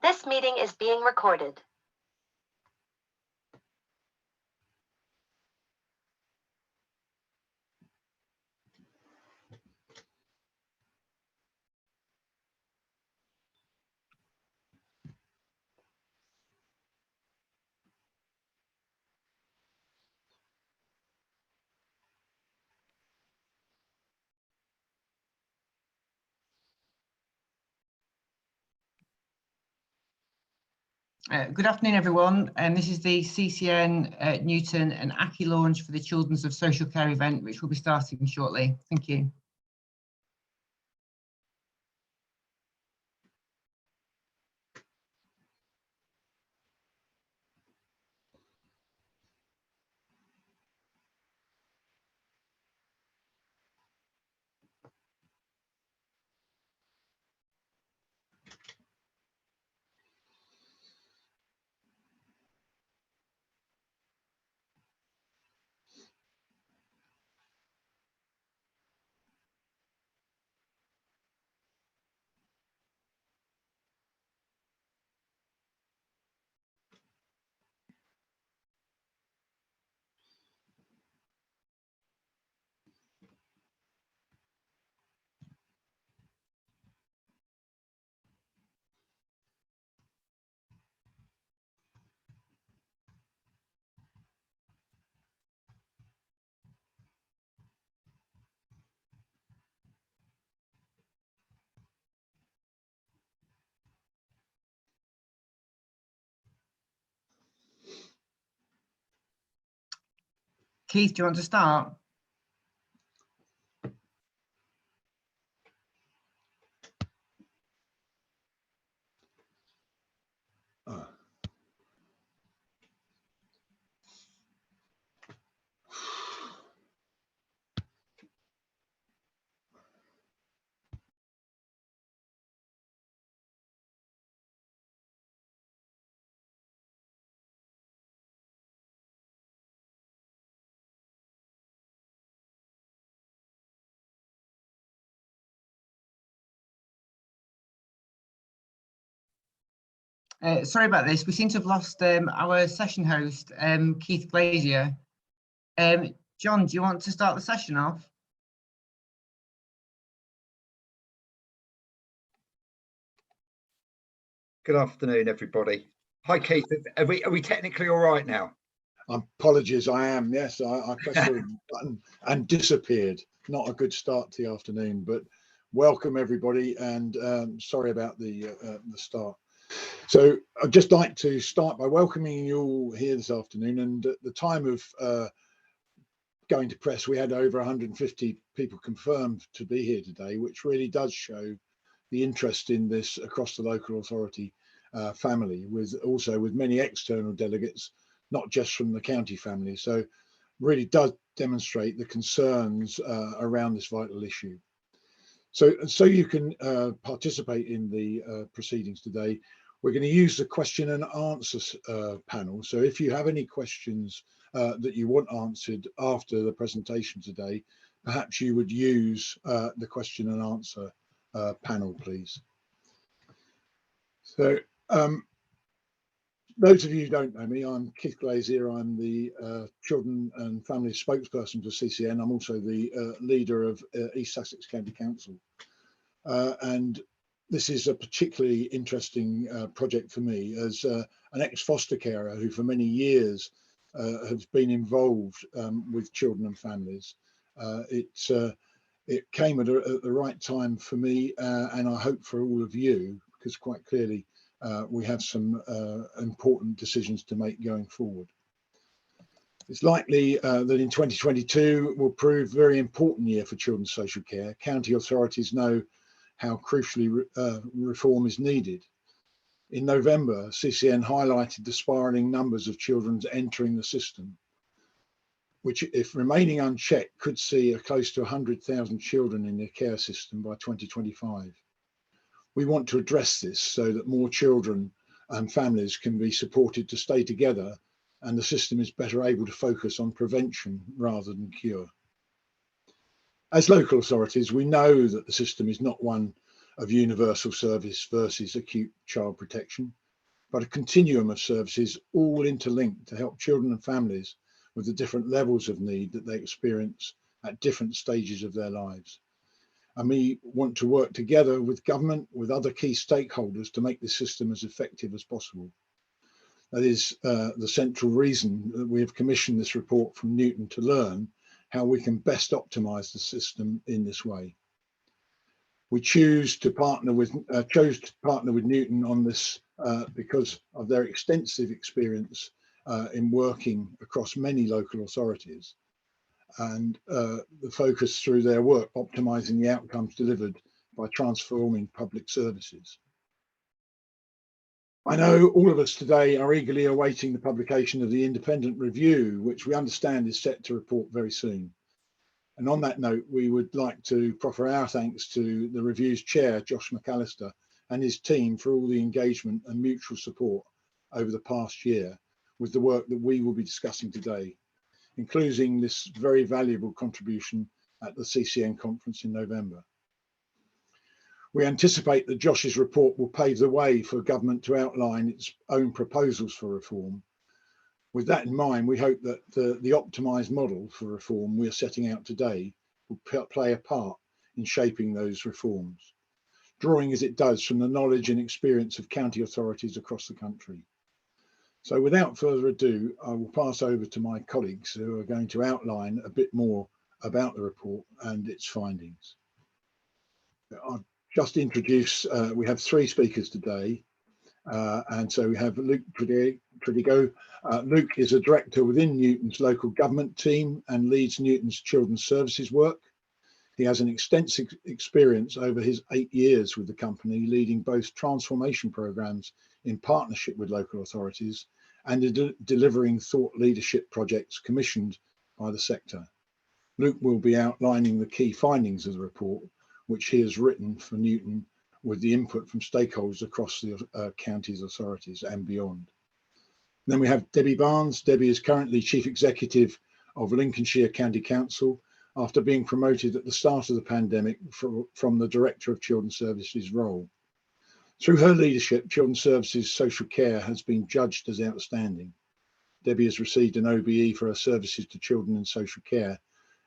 This meeting is being recorded. Good afternoon, everyone. This is the CCN Newton and Aki launch for the Children's of Social Care event, which will be starting shortly. Thank you. Keith, do you want to start? Sorry about this. We seem to have lost our session host, Keith Glazier. John, do you want to start the session off? Good afternoon, everybody. Hi, Keith. Are we technically all right now? Apologies, I am. Yes, I pressed the button and disappeared. Not a good start to the afternoon, but welcome everybody, and sorry about the start. So I'd just like to start by welcoming you all here this afternoon. And at the time of going to press, we had over 150 people confirmed to be here today, which really does show the interest in this across the local authority family, with many external delegates, not just from the county family. So really does demonstrate the concerns around this vital issue. So you can participate in the proceedings today. We're going to use the question and answers panel. So if you have any questions that you want answered after the presentation today, perhaps you would use the question and answer panel, please. So those of you who don't know me, I'm Keith Glazier. I'm the Children and Family Spokesperson for CCN. I'm also the leader of East Sussex County Council. And this is a particularly interesting project for me as an ex-foster carer who for many years has been involved with children and families. It came at the right time for me, and I hope for all of you, because quite clearly we have some important decisions to make going forward. It's likely that in 2022 will prove a very important year for children's social care. County authorities know how crucially reform is needed. In November, CCN highlighted the spiralling numbers of children entering the system, which, if remaining unchecked, could see close to 100,000 children in the care system by 2025. We want to address this so that more children and families can be supported to stay together, and the system is better able to focus on prevention rather than cure. As local authorities, we know that the system is not one of universal service versus acute child protection, but a continuum of services all interlinked to help children and families with the different levels of need that they experience at different stages of their lives. And we want to work together with government, with other key stakeholders to make this system as effective as possible. That is the central reason that we have commissioned this report from Newton to learn how we can best optimise the system in this way. We chose to partner with Newton on this because of their extensive experience in working across many local authorities, and the focus through their work optimising the outcomes delivered by transforming public services. I know all of us today are eagerly awaiting the publication of the independent review, which we understand is set to report very soon. And on that note, we would like to proffer our thanks to the review's chair, Josh McAllister, and his team for all the engagement and mutual support over the past year with the work that we will be discussing today, including this very valuable contribution at the CCN conference in November. We anticipate that Josh's report will pave the way for government to outline its own proposals for reform. With that in mind, we hope that the optimised model for reform we are setting out today will play a part in shaping those reforms, drawing as it does from the knowledge and experience of county authorities across the country. So without further ado, I will pass over to my colleagues who are going to outline a bit more about the report and its findings. I'll just introduce, we have three speakers today. And so we have Luke Tridigo. Luke is a director within Newton's local government team and leads Newton's children's services work. He has an extensive experience over his 8 years with the company, leading both transformation programs in partnership with local authorities and delivering thought leadership projects commissioned by the sector. Luke will be outlining the key findings of the report, which he has written for Newton with the input from stakeholders across the county's authorities and beyond. Then we have Debbie Barnes. Debbie is currently Chief Executive of Lincolnshire County Council after being promoted at the start of the pandemic from the Director of Children's Services role. Through her leadership, Children's Services Social Care has been judged as outstanding. Debbie has received an OBE for her services to children in social care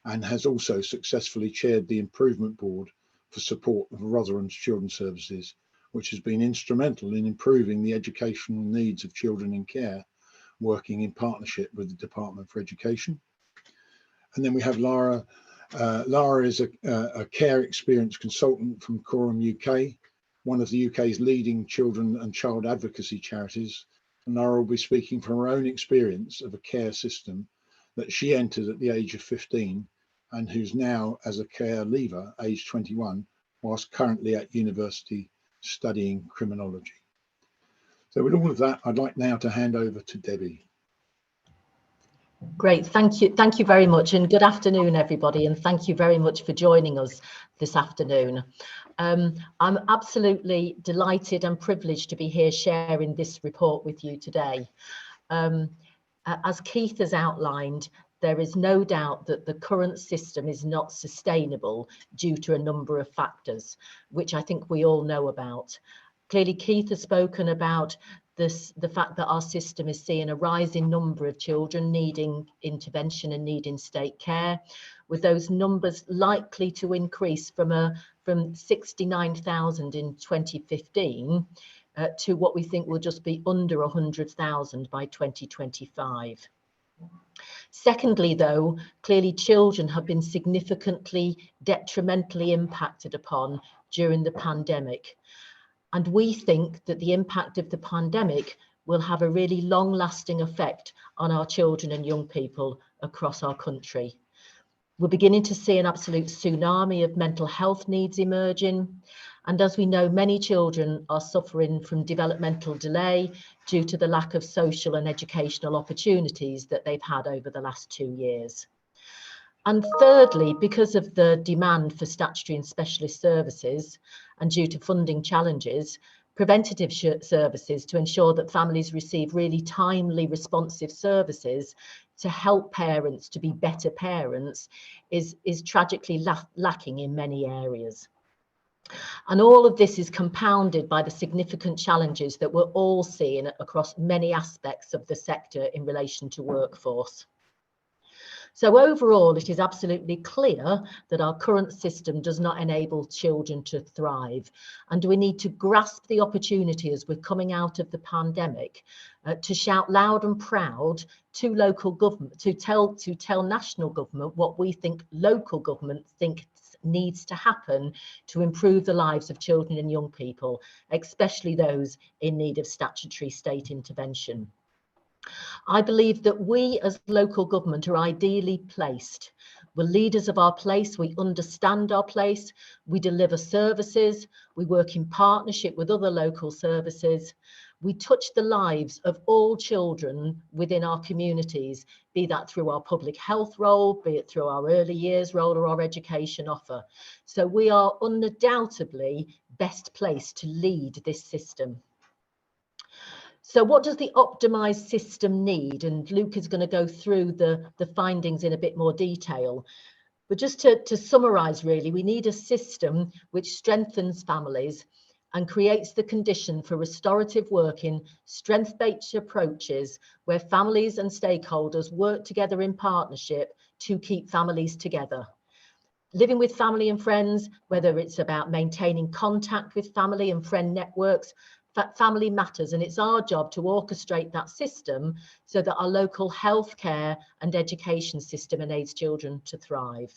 and has also successfully chaired the Improvement Board for support of Rotherham's Children's Services, which has been instrumental in improving the educational needs of children in care, working in partnership with the Department for Education. And then we have Lara. Lara is a care experience consultant from Quorum UK, one of the UK's leading children and child advocacy charities. And Lara will be speaking from her own experience of a care system that she entered at the age of 15 and who's now as a care leaver, age 21, whilst currently at university studying criminology. So with all of that, I'd like now to hand over to Debbie. Great, thank you very much, and good afternoon everybody, and thank you very much for joining us this afternoon. I'm absolutely delighted and privileged to be here sharing this report with you today. As Keith has outlined, there is no doubt that the current system is not sustainable due to a number of factors, which I think we all know about. Clearly, Keith has spoken about the fact that our system is seeing a rising number of children needing intervention and needing state care, with those numbers likely to increase from 69,000 in 2015 to what we think will just be under 100,000 by 2025. Secondly, though, clearly children have been significantly detrimentally impacted upon during the pandemic. And we think that the impact of the pandemic will have a really long-lasting effect on our children and young people across our country. We're beginning to see an absolute tsunami of mental health needs emerging. And as we know, many children are suffering from developmental delay due to the lack of social and educational opportunities that they've had over the last 2 years. And thirdly, because of the demand for statutory and specialist services and due to funding challenges, preventative services to ensure that families receive really timely, responsive services to help parents to be better parents is tragically lacking in many areas. And all of this is compounded by the significant challenges that we're all seeing across many aspects of the sector in relation to workforce. So overall, it is absolutely clear that our current system does not enable children to thrive. And we need to grasp the opportunity as we're coming out of the pandemic to shout loud and proud to local government, to tell national government what we think local government think needs to happen to improve the lives of children and young people, especially those in need of statutory state intervention. I believe that we as local government are ideally placed. We're leaders of our place, we understand our place, we deliver services, we work in partnership with other local services. We touch the lives of all children within our communities, be that through our public health role, be it through our early years role or our education offer. So we are undoubtedly best placed to lead this system. So what does the optimised system need? And Luke is going to go through the findings in a bit more detail. But just to summarise, really, we need a system which strengthens families and creates the condition for restorative working, strength-based approaches where families and stakeholders work together in partnership to keep families together. Living with family and friends, whether it's about maintaining contact with family and friend networks, family matters, and it's our job to orchestrate that system so that our local healthcare and education system enables children to thrive.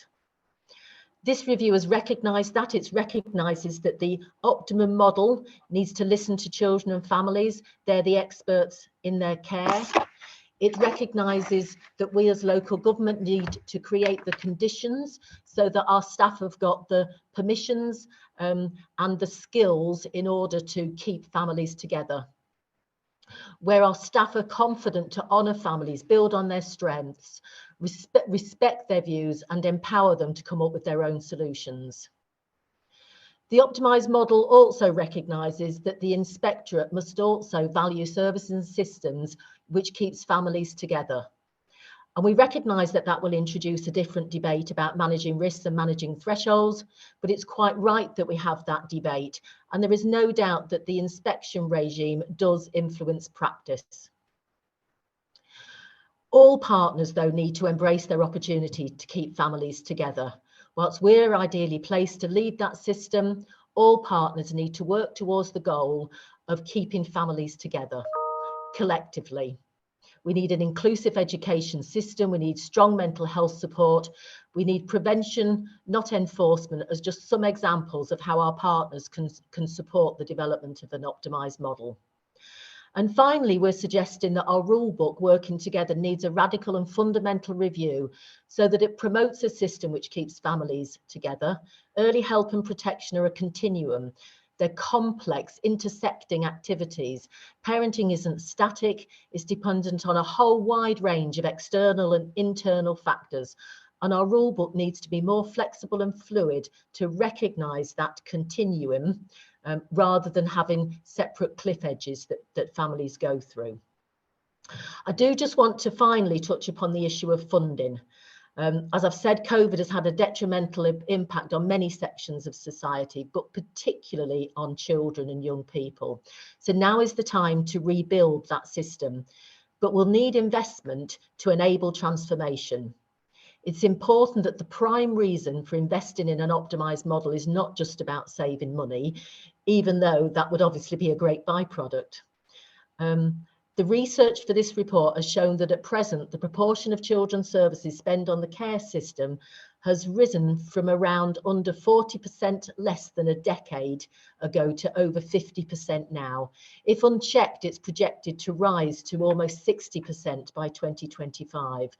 This review has recognised that. It recognises that the optimum model needs to listen to children and families. They're the experts in their care. It recognises that we as local government need to create the conditions so that our staff have got the permissions and the skills in order to keep families together. Where our staff are confident to honour families, build on their strengths, respect their views and empower them to come up with their own solutions. The optimised model also recognises that the inspectorate must also value services and systems which keeps families together. And we recognise that that will introduce a different debate about managing risks and managing thresholds, but it's quite right that we have that debate. And there is no doubt that the inspection regime does influence practice. All partners, though, need to embrace their opportunity to keep families together. Whilst we're ideally placed to lead that system, all partners need to work towards the goal of keeping families together collectively. We need an inclusive education system. We need strong mental health support. We need prevention, not enforcement, as just some examples of how our partners can support the development of an optimised model. And finally, we're suggesting that our rule book, Working Together, needs a radical and fundamental review so that it promotes a system which keeps families together. Early help and protection are a continuum. They're complex, intersecting activities. Parenting isn't static, it's dependent on a whole wide range of external and internal factors. And our rule book needs to be more flexible and fluid to recognise that continuum rather than having separate cliff edges that families go through. I do just want to finally touch upon the issue of funding. As I've said, COVID has had a detrimental impact on many sections of society, but particularly on children and young people. So now is the time to rebuild that system, but we'll need investment to enable transformation. It's important that the prime reason for investing in an optimised model is not just about saving money, even though that would obviously be a great byproduct. The research for this report has shown that at present, the proportion of children's services spent on the care system has risen from around under 40% less than a decade ago to over 50% now. If unchecked, it's projected to rise to almost 60% by 2025.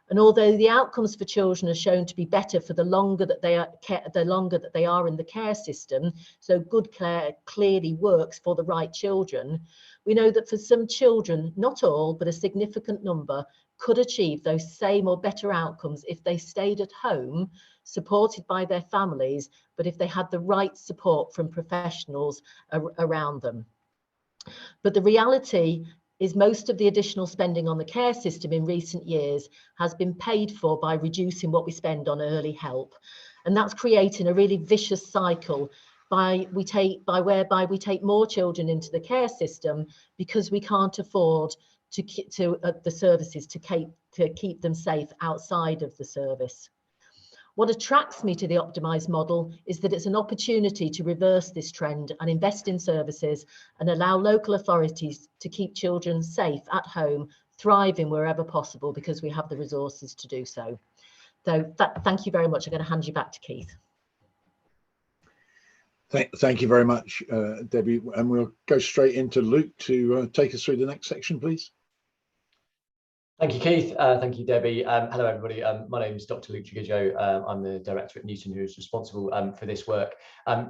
And although the outcomes for children are shown to be better for the longer that they are in the care system, so good care clearly works for the right children, we know that for some children, not all, but a significant number, could achieve those same or better outcomes if they stayed at home, supported by their families, but if they had the right support from professionals around them. But the reality is most of the additional spending on the care system in recent years has been paid for by reducing what we spend on early help. And that's creating a really vicious cycle whereby we take more children into the care system because we can't afford the services to keep them safe outside of the service. What attracts me to the optimised model is that it's an opportunity to reverse this trend and invest in services and allow local authorities to keep children safe at home, thriving wherever possible because we have the resources to do so. So thank you very much. I'm going to hand you back to Keith. Thank you very much, Debbie. And we'll go straight into Luke to take us through the next section, please. Thank you, Keith. Thank you, Debbie. Hello, everybody. My name is Dr. Lucha Gigao. I'm the director at Newton who is responsible for this work.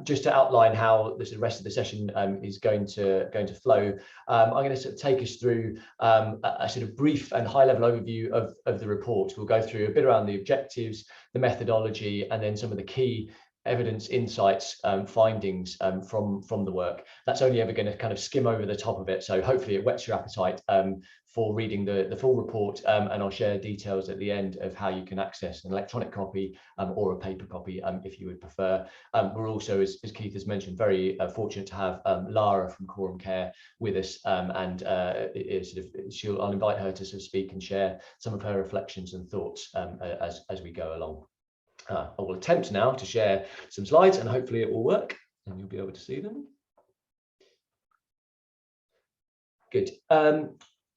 Just to outline how the rest of the session is going to flow, I'm going to sort of take us through a sort of brief and high-level overview of the report. We'll go through a bit around the objectives, the methodology, and then some of the key evidence, insights, findings from the work. That's only ever going to kind of skim over the top of it, so hopefully it whets your appetite for reading the full report, and I'll share details at the end of how you can access an electronic copy or a paper copy if you would prefer. We're also, as Keith has mentioned, very fortunate to have Lara from Quorum Care with us, and I'll invite her to sort of speak and share some of her reflections and thoughts as we go along. I will attempt now to share some slides and hopefully it will work and you'll be able to see them. Good.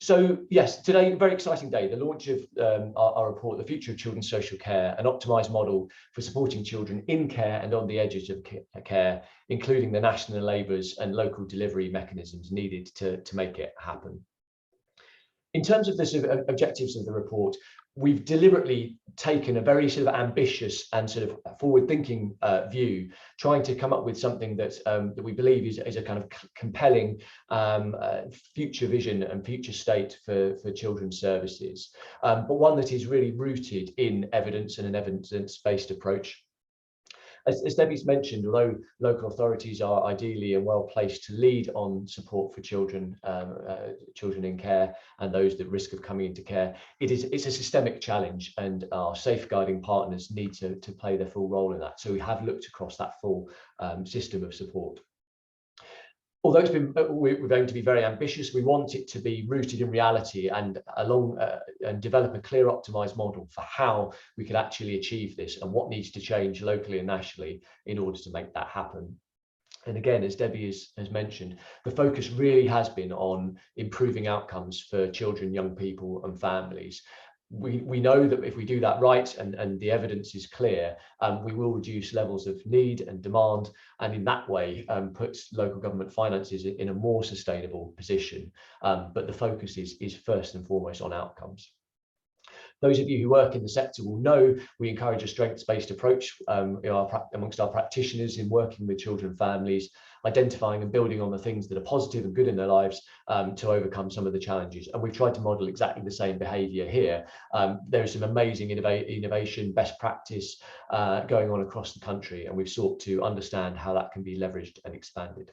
So yes, today, a very exciting day, the launch of our report, The Future of Children's Social Care, an optimised model for supporting children in care and on the edges of care, including the national enablers and local delivery mechanisms needed to make it happen. In terms of the sort of objectives of the report, we've deliberately taken a very sort of ambitious and sort of forward-thinking view, trying to come up with something that we believe is a kind of compelling future vision and future state for children's services, but one that is really rooted in evidence and an evidence-based approach. As Debbie's mentioned, although local authorities are ideally and well placed to lead on support for children, children in care and those at risk of coming into care, it's a systemic challenge, and our safeguarding partners need to play their full role in that. So we have looked across that full system of support. Although we're going to be very ambitious, we want it to be rooted in reality and develop a clear optimised model for how we could actually achieve this and what needs to change locally and nationally in order to make that happen. And again, as Debbie has mentioned, the focus really has been on improving outcomes for children, young people and families. We know that if we do that right and the evidence is clear, we will reduce levels of need and demand, and in that way puts local government finances in a more sustainable position. But the focus is first and foremost on outcomes. Those of you who work in the sector will know we encourage a strengths-based approach amongst our practitioners in working with children and families, identifying and building on the things that are positive and good in their lives to overcome some of the challenges. And we've tried to model exactly the same behaviour here. There is some amazing innovation, best practice going on across the country, and we've sought to understand how that can be leveraged and expanded.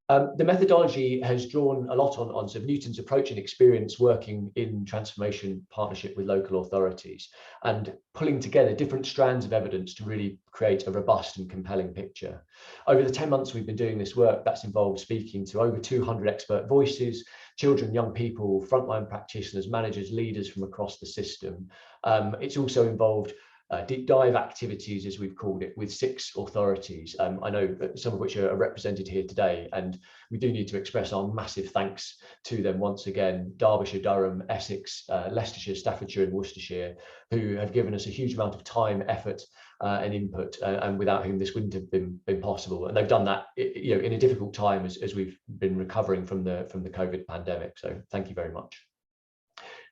The methodology has drawn a lot on sort of Newton's approach and experience working in transformation partnership with local authorities and pulling together different strands of evidence to really create a robust and compelling picture. Over the 10 months we've been doing this work, that's involved speaking to over 200 expert voices, children, young people, frontline practitioners, managers, leaders from across the system. It's also involved deep dive activities, as we've called it, with 6 authorities. I know some of which are represented here today, and we do need to express our massive thanks to them once again: Derbyshire, Durham, Essex, Leicestershire, Staffordshire and Worcestershire, who have given us a huge amount of time, effort and input, and without whom this wouldn't have been possible. And they've done that, you know, in a difficult time as we've been recovering from the COVID pandemic. So thank you very much.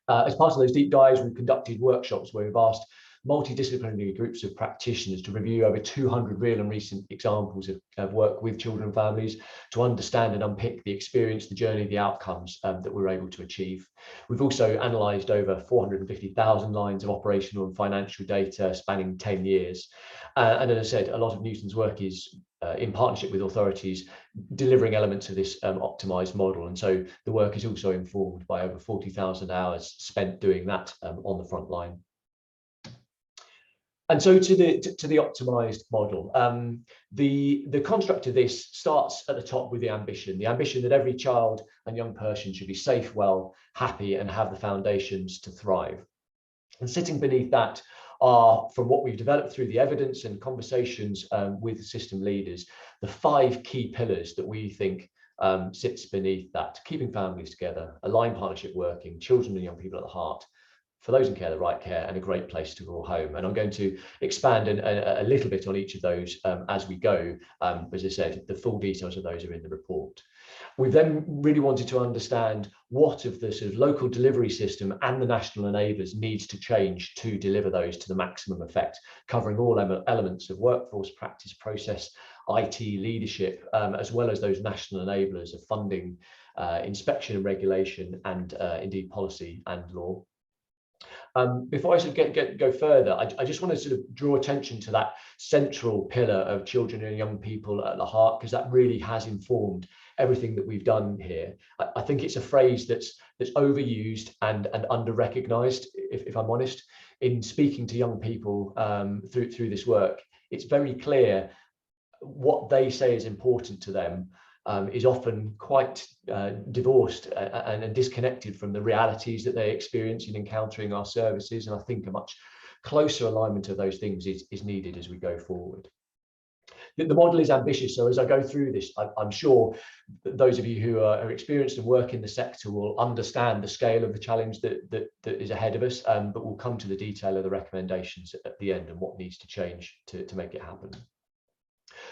As part of those deep dives, we've conducted workshops where we've asked multidisciplinary groups of practitioners to review over 200 real and recent examples of work with children and families to understand and unpick the experience, the journey, the outcomes that we're able to achieve. We've also analysed over 450,000 lines of operational and financial data spanning 10 years. And as I said, a lot of Newton's work is in partnership with authorities delivering elements of this optimised model. And so the work is also informed by over 40,000 hours spent doing that on the front line. And so to the optimized model, the construct of this starts at the top with the ambition that every child and young person should be safe, well, happy, and have the foundations to thrive. And sitting beneath that are, from what we've developed through the evidence and conversations with system leaders, the 5 key pillars that we think sits beneath that: keeping families together, aligned partnership working, children and young people at the heart, for those in care, the right care, and a great place to call home. And I'm going to expand a little bit on each of those as we go. As I said, the full details of those are in the report. We then really wanted to understand what of the sort of local delivery system and the national enablers needs to change to deliver those to the maximum effect, covering all elements of workforce, practice, process, IT, leadership, as well as those national enablers of funding, inspection and regulation, and indeed policy and law. Before I sort of go further, I just want to sort of draw attention to that central pillar of children and young people at the heart, because that really has informed everything that we've done here. I think it's a phrase that's overused and under-recognised, if I'm honest. In speaking to young people through this work, it's very clear what they say is important to them is often quite divorced and disconnected from the realities that they experience in encountering our services. And I think a much closer alignment of those things is needed as we go forward. The model is ambitious, so as I go through this, I'm sure that those of you who are experienced and work in the sector will understand the scale of the challenge that is ahead of us, but we'll come to the detail of the recommendations at the end and what needs to change to make it happen.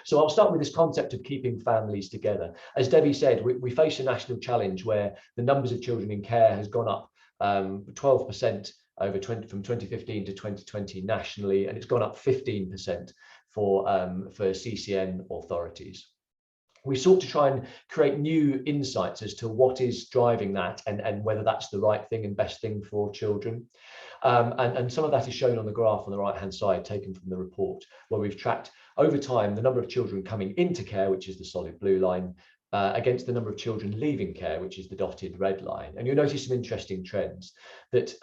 So I'll start with this concept of keeping families together. As Debbie said, we face a national challenge where the numbers of children in care has gone up 12% from 2015 to 2020 nationally, and it's gone up 15% for CCN authorities. We sought to try and create new insights as to what is driving that and whether that's the right thing and best thing for children. And some of that is shown on the graph on the right-hand side, taken from the report, where we've tracked over time the number of children coming into care, which is the solid blue line, against the number of children leaving care, which is the dotted red line. And you'll notice some interesting trends that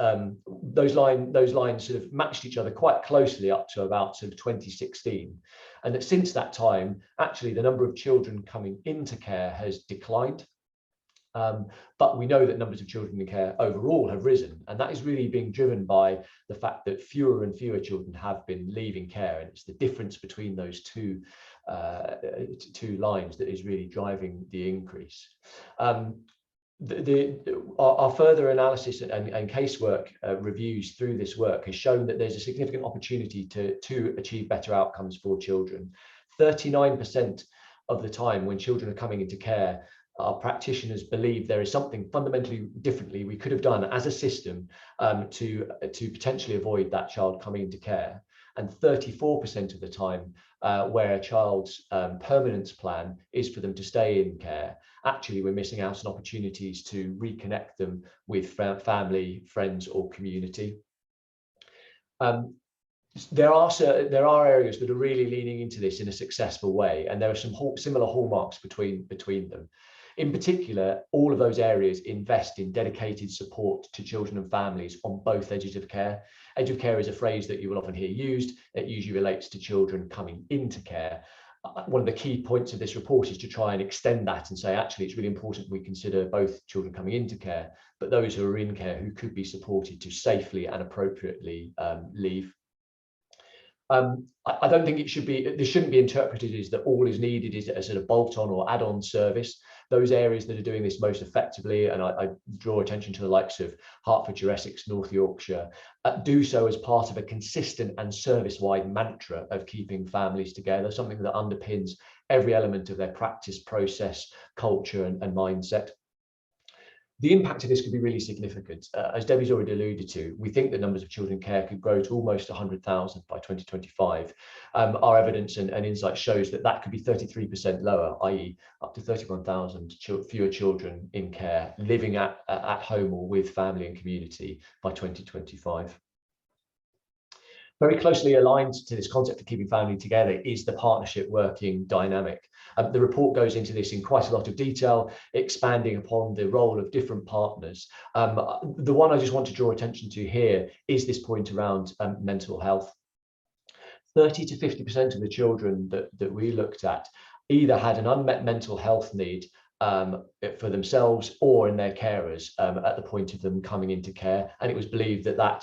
those lines sort of matched each other quite closely up to about sort of 2016. And that since that time, actually the number of children coming into care has declined. But we know that numbers of children in care overall have risen, and that is really being driven by the fact that fewer and fewer children have been leaving care, and it's the difference between those two lines that is really driving the increase. Our further analysis and casework reviews through this work has shown that there's a significant opportunity to achieve better outcomes for children. 39% of the time when children are coming into care, our practitioners believe there is something fundamentally differently we could have done as a system to potentially avoid that child coming into care. And 34% of the time where a child's permanence plan is for them to stay in care, actually we're missing out on opportunities to reconnect them with family, friends or community. There are areas that are really leaning into this in a successful way, and there are some similar hallmarks between them. In particular, all of those areas invest in dedicated support to children and families on both edges of care. Edge of care is a phrase that you will often hear used. It usually relates to children coming into care. One of the key points of this report is to try and extend that and say, actually, it's really important we consider both children coming into care, but those who are in care who could be supported to safely and appropriately leave. I don't think this shouldn't be interpreted as that all is needed is a sort of bolt-on or add-on service. Those areas that are doing this most effectively, and I draw attention to the likes of Hertfordshire, Essex, North Yorkshire, do so as part of a consistent and service-wide mantra of keeping families together, something that underpins every element of their practice, process, culture and mindset. The impact of this could be really significant. As Debbie's already alluded to, we think the numbers of children in care could grow to almost 100,000 by 2025. Our evidence and insight shows that could be 33% lower, i.e. up to 31,000 fewer children in care living at home or with family and community by 2025. Very closely aligned to this concept of keeping family together is the partnership working dynamic. The report goes into this in quite a lot of detail, expanding upon the role of different partners. The one I just want to draw attention to here is this point around mental health. 30 to 50% of the children that we looked at either had an unmet mental health need for themselves or in their carers at the point of them coming into care. And it was believed that that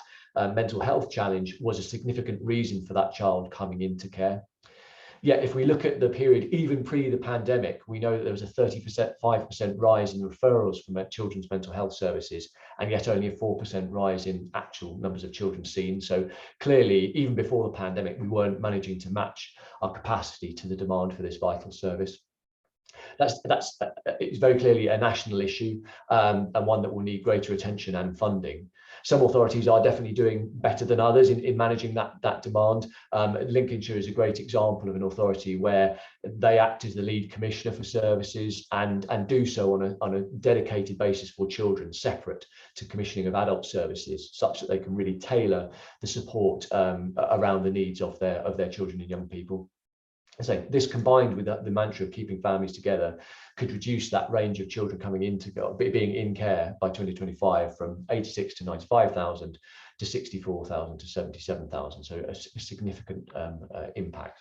mental health challenge was a significant reason for that child coming into care. Yet, if we look at the period even pre the pandemic, we know that there was a 35% rise in referrals from children's mental health services, and yet only a 4% rise in actual numbers of children seen. So clearly, even before the pandemic, we weren't managing to match our capacity to the demand for this vital service. It's very clearly a national issue, and one that will need greater attention and funding. Some authorities are definitely doing better than others in managing that demand. Lincolnshire is a great example of an authority where they act as the lead commissioner for services and do so on a dedicated basis for children, separate to commissioning of adult services, such that they can really tailor the support around the needs of their children and young people. So this, combined with the mantra of keeping families together, could reduce that range of children coming into being in care by 2025 from 86 to 95,000 to 64,000 to 77,000. So a significant impact.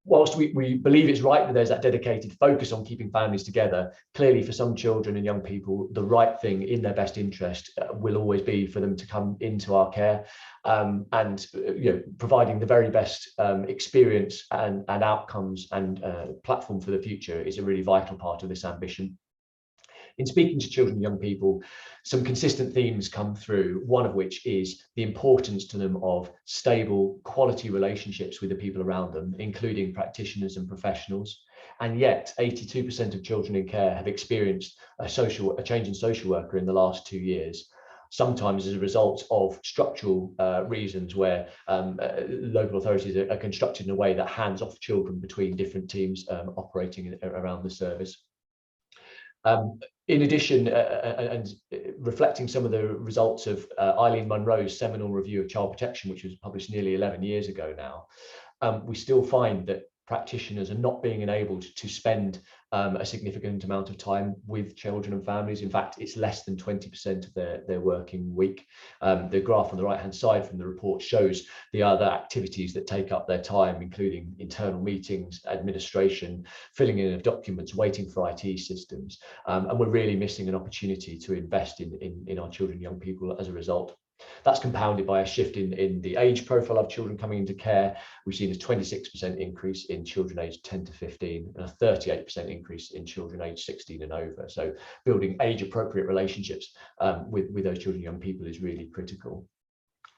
Whilst we believe it's right that there's that dedicated focus on keeping families together, clearly for some children and young people, the right thing in their best interest will always be for them to come into our care, and providing the very best experience and outcomes and platform for the future is a really vital part of this ambition. In speaking to children and young people, some consistent themes come through, one of which is the importance to them of stable, quality relationships with the people around them, including practitioners and professionals. And yet 82% of children in care have experienced a change in social worker in the last 2 years, sometimes as a result of structural reasons where local authorities are constructed in a way that hands off children between different teams operating around the service. In addition, and reflecting some of the results of Eileen Munro's seminal review of child protection, which was published nearly 11 years ago now, we still find that practitioners are not being enabled to spend a significant amount of time with children and families. In fact, it's less than 20% of their working week. The graph on the right hand side from the report shows the other activities that take up their time, including internal meetings, administration, filling in of documents, waiting for IT systems. And we're really missing an opportunity to invest in our children and young people as a result. That's compounded by a shift in the age profile of children coming into care. We've seen a 26% increase in children aged 10 to 15 and a 38% increase in children aged 16 and over. So building age appropriate relationships with those children and young people is really critical.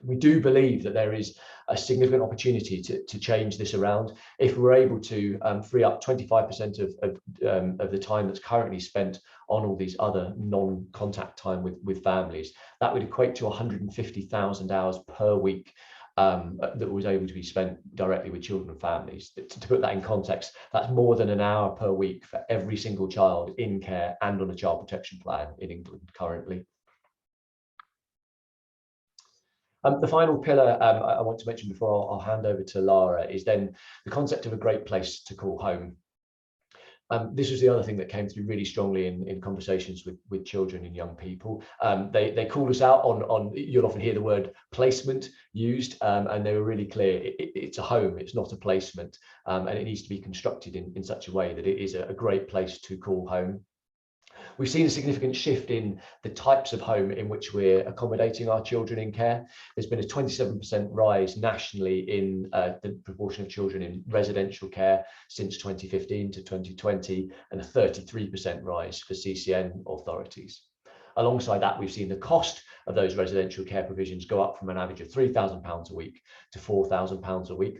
We do believe that there is a significant opportunity to change this around. If we're able to free up 25% of the time that's currently spent on all these other non-contact time with families, that would equate to 150,000 hours per week that was able to be spent directly with children and families. To put that in context, that's more than an hour per week for every single child in care and on a child protection plan in England currently. The final pillar I want to mention before I'll hand over to Lara is then the concept of a great place to call home. This was the other thing that came through really strongly in conversations with children and young people. They called us out on you'll often hear the word placement used, and they were really clear. It's a home, it's not a placement, and it needs to be constructed in such a way that it is a great place to call home. We've seen a significant shift in the types of home in which we're accommodating our children in care. There's been a 27% rise nationally in the proportion of children in residential care since 2015 to 2020, and a 33% rise for CCN authorities. Alongside that, we've seen the cost of those residential care provisions go up from an average of £3,000 a week to £4,000 a week.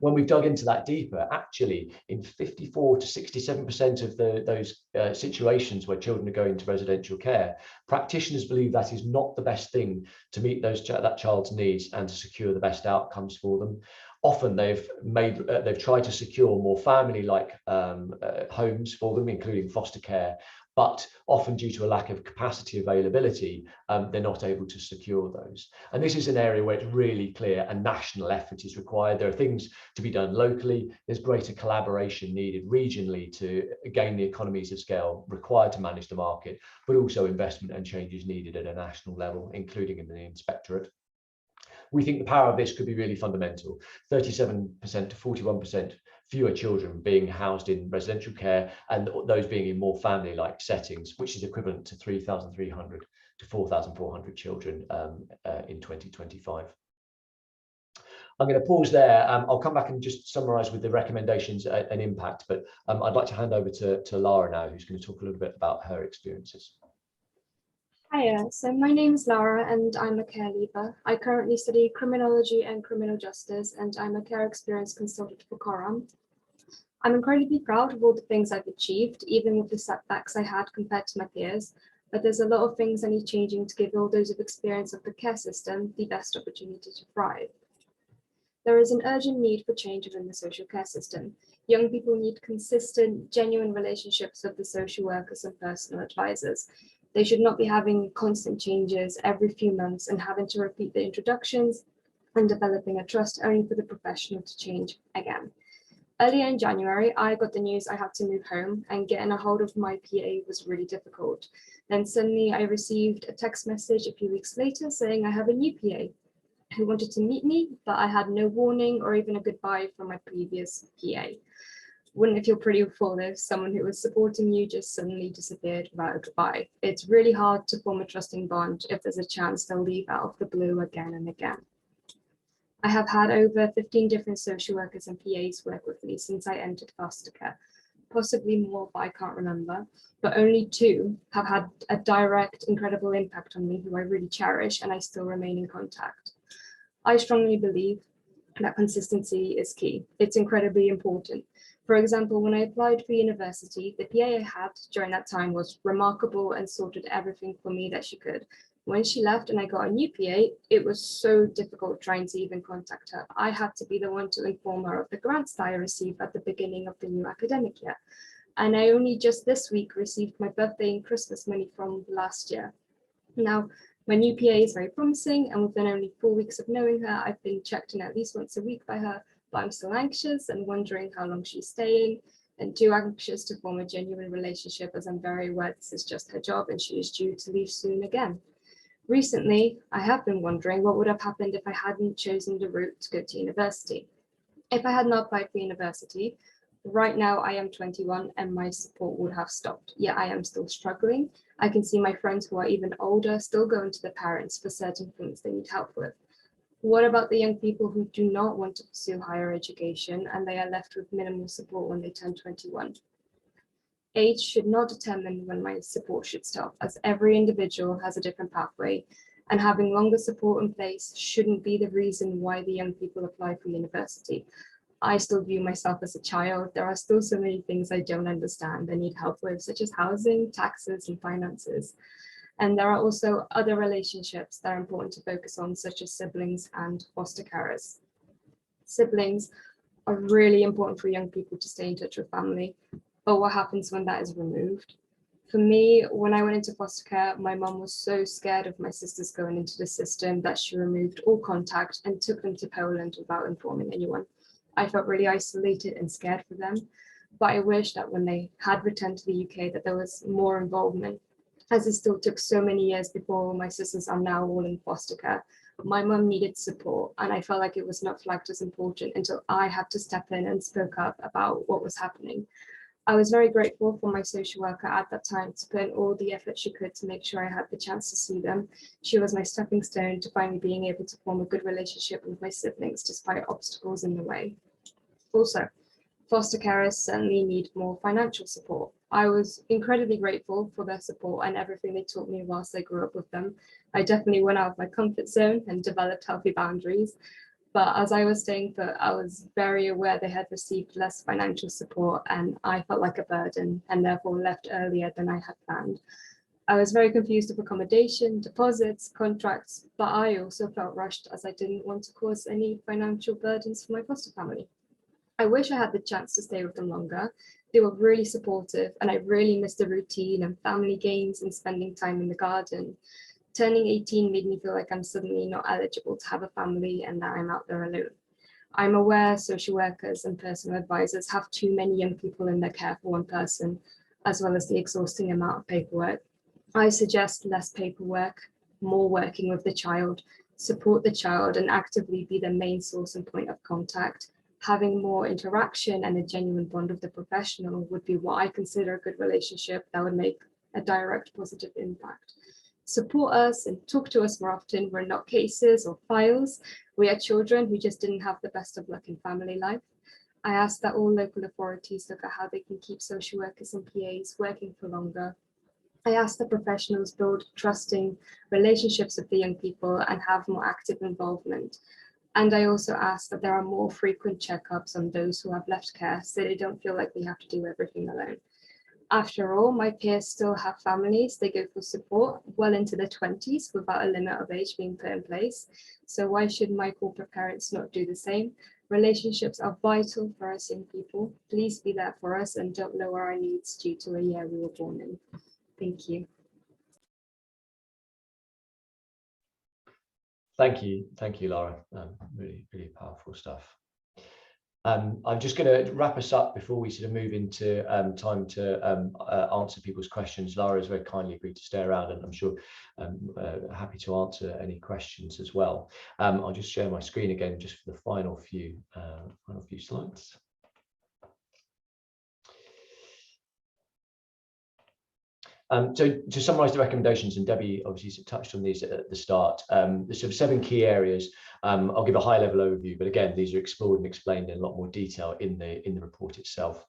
When we've dug into that deeper, actually in 54 to 67% of those situations where children are going to residential care, practitioners believe that is not the best thing to meet that child's needs and to secure the best outcomes for them. Often they've tried to secure more family-like homes for them, including foster care, but often due to a lack of capacity availability, they're not able to secure those. And this is an area where it's really clear a national effort is required. There are things to be done locally. There's greater collaboration needed regionally to gain the economies of scale required to manage the market, but also investment and changes needed at a national level, including in the inspectorate. We think the power of this could be really fundamental. 37% to 41% fewer children being housed in residential care, and those being in more family-like settings, which is equivalent to 3,300 to 4,400 children in 2025. I'm going to pause there. I'll come back and just summarise with the recommendations and impact, but I'd like to hand over to Lara now, who's going to talk a little bit about her experiences. Hiya, so my name is Lara and I'm a care leaver. I currently study criminology and criminal justice, and I'm a care experience consultant for Coram. I'm incredibly proud of all the things I've achieved, even with the setbacks I had compared to my peers, but there's a lot of things I need changing to give all those with experience of the care system the best opportunity to thrive. There is an urgent need for change within the social care system. Young people need consistent, genuine relationships with the social workers and personal advisors. They should not be having constant changes every few months and having to repeat the introductions and developing a trust only for the professional to change again. Earlier in January, I got the news I had to move home, and getting a hold of my PA was really difficult. Then suddenly I received a text message a few weeks later saying I have a new PA who wanted to meet me, but I had no warning or even a goodbye from my previous PA. Wouldn't it feel pretty full if someone who was supporting you just suddenly disappeared without a goodbye? It's really hard to form a trusting bond if there's a chance they'll leave out of the blue again and again. I have had over 15 different social workers and PAs work with me since I entered foster care, possibly more, but I can't remember. But only 2 have had a direct, incredible impact on me who I really cherish, and I still remain in contact. I strongly believe that consistency is key. It's incredibly important. For example, when I applied for university, the PA I had during that time was remarkable and sorted everything for me that she could. When she left and I got a new PA, it was so difficult trying to even contact her. I had to be the one to inform her of the grants that I received at the beginning of the new academic year. And I only just this week received my birthday and Christmas money from last year. Now, my new PA is very promising, and within only 4 weeks of knowing her, I've been checked in at least once a week by her, but I'm still anxious and wondering how long she's staying, and too anxious to form a genuine relationship, as I'm very aware this is just her job and she is due to leave soon again. Recently, I have been wondering what would have happened if I hadn't chosen the route to go to university. If I had not applied for university, right now I am 21 and my support would have stopped. Yet I am still struggling. I can see my friends who are even older still going to their parents for certain things they need help with. What about the young people who do not want to pursue higher education and they are left with minimal support when they turn 21? Age should not determine when my support should stop, as every individual has a different pathway, and having longer support in place shouldn't be the reason why the young people apply for university. I still view myself as a child. There are still so many things I don't understand and need help with, such as housing, taxes, and finances. And there are also other relationships that are important to focus on, such as siblings and foster carers. Siblings are really important for young people to stay in touch with family, but what happens when that is removed? For me, when I went into foster care, my mum was so scared of my sisters going into the system that she removed all contact and took them to Poland without informing anyone. I felt really isolated and scared for them, but I wish that when they had returned to the UK that there was more involvement, as it still took so many years before my sisters are now all in foster care. My mum needed support, and I felt like it was not flagged as important until I had to step in and spoke up about what was happening. I was very grateful for my social worker at that time to put in all the effort she could to make sure I had the chance to see them. She was my stepping stone to finally being able to form a good relationship with my siblings despite obstacles in the way. Also, foster carers certainly need more financial support. I was incredibly grateful for their support and everything they taught me whilst I grew up with them. I definitely went out of my comfort zone and developed healthy boundaries. But as I was staying put, I was very aware they had received less financial support and I felt like a burden and therefore left earlier than I had planned. I was very confused of accommodation, deposits, contracts, but I also felt rushed as I didn't want to cause any financial burdens for my foster family. I wish I had the chance to stay with them longer. They were really supportive and I really missed the routine and family games and spending time in the garden. Turning 18 made me feel like I'm suddenly not eligible to have a family and that I'm out there alone. I'm aware social workers and personal advisors have too many young people in their care for one person, as well as the exhausting amount of paperwork. I suggest less paperwork, more working with the child, support the child and actively be the main source and point of contact. Having more interaction and a genuine bond with the professional would be what I consider a good relationship that would make a direct positive impact. Support us and talk to us more often. We're not cases or files. We are children who just didn't have the best of luck in family life. I ask that all local authorities look at how they can keep social workers and PAs working for longer. I ask that professionals build trusting relationships with the young people and have more active involvement. And I also ask that there are more frequent checkups on those who have left care so they don't feel like they have to do everything alone. After all, my peers still have families. They go for support well into their 20s without a limit of age being put in place. So why should my corporate parents not do the same? Relationships are vital for us young people. Please be there for us and don't lower our needs due to a year we were born in. Thank you. Thank you, Laura. Really powerful stuff. I'm just going to wrap us up before we sort of move into time to answer people's questions. Laura has very kindly agreed to stay around, and I'm sure happy to answer any questions as well. I'll just share my screen again just for the final few slides. So to summarise the recommendations, and Debbie obviously touched on these at the start, there's sort of 7 key areas. I'll give a high level overview, but again, these are explored and explained in a lot more detail in the report itself.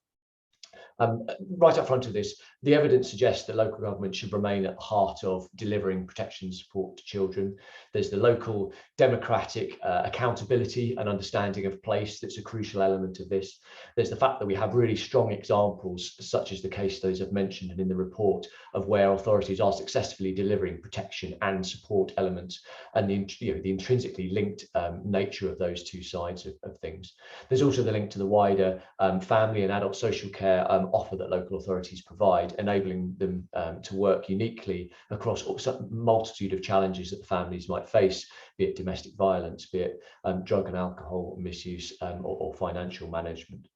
Right up front of this, the evidence suggests that local government should remain at the heart of delivering protection and support to children. There's the local democratic accountability and understanding of place that's a crucial element of this. There's the fact that we have really strong examples, such as the case studies I've mentioned and in the report, of where authorities are successfully delivering protection and support elements, and the intrinsically linked nature of those two sides of things. There's also the link to the wider family and adult social care offer that local authorities provide, enabling them to work uniquely across a multitude of challenges that the families might face, be it domestic violence, be it drug and alcohol misuse, or financial management.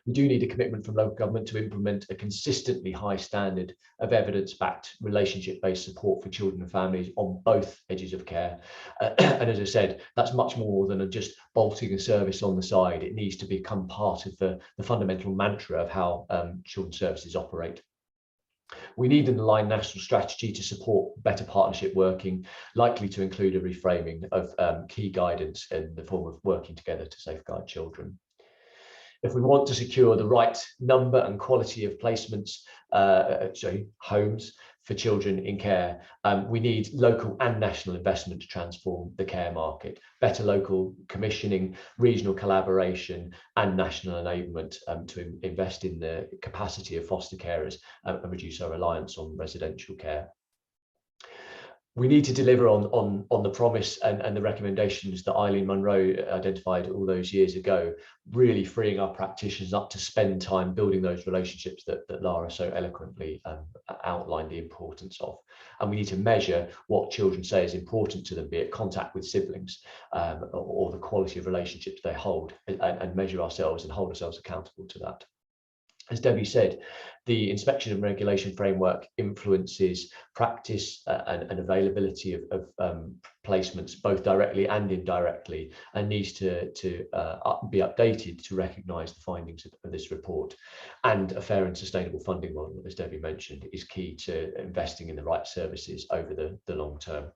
We do need a commitment from local government to implement a consistently high standard of evidence-backed relationship-based support for children and families on both edges of care. And as I said, that's much more than just bolting a service on the side. It needs to become part of the fundamental mantra of how children's services operate. We need an aligned national strategy to support better partnership working, likely to include a reframing of key guidance in the form of working together to safeguard children. If we want to secure the right number and quality of placements, homes for children in care, we need local and national investment to transform the care market, better local commissioning, regional collaboration, and national enablement to invest in the capacity of foster carers and reduce our reliance on residential care. We need to deliver on the promise and the recommendations that Eileen Munro identified all those years ago, really freeing our practitioners up to spend time building those relationships that Lara so eloquently outlined the importance of. And we need to measure what children say is important to them, be it contact with siblings or the quality of relationships they hold, and measure ourselves and hold ourselves accountable to that. As Debbie said, the inspection and regulation framework influences practice and availability of placements, both directly and indirectly, and needs to be updated to recognise the findings of this report. And a fair and sustainable funding model, as Debbie mentioned, is key to investing in the right services over the long term.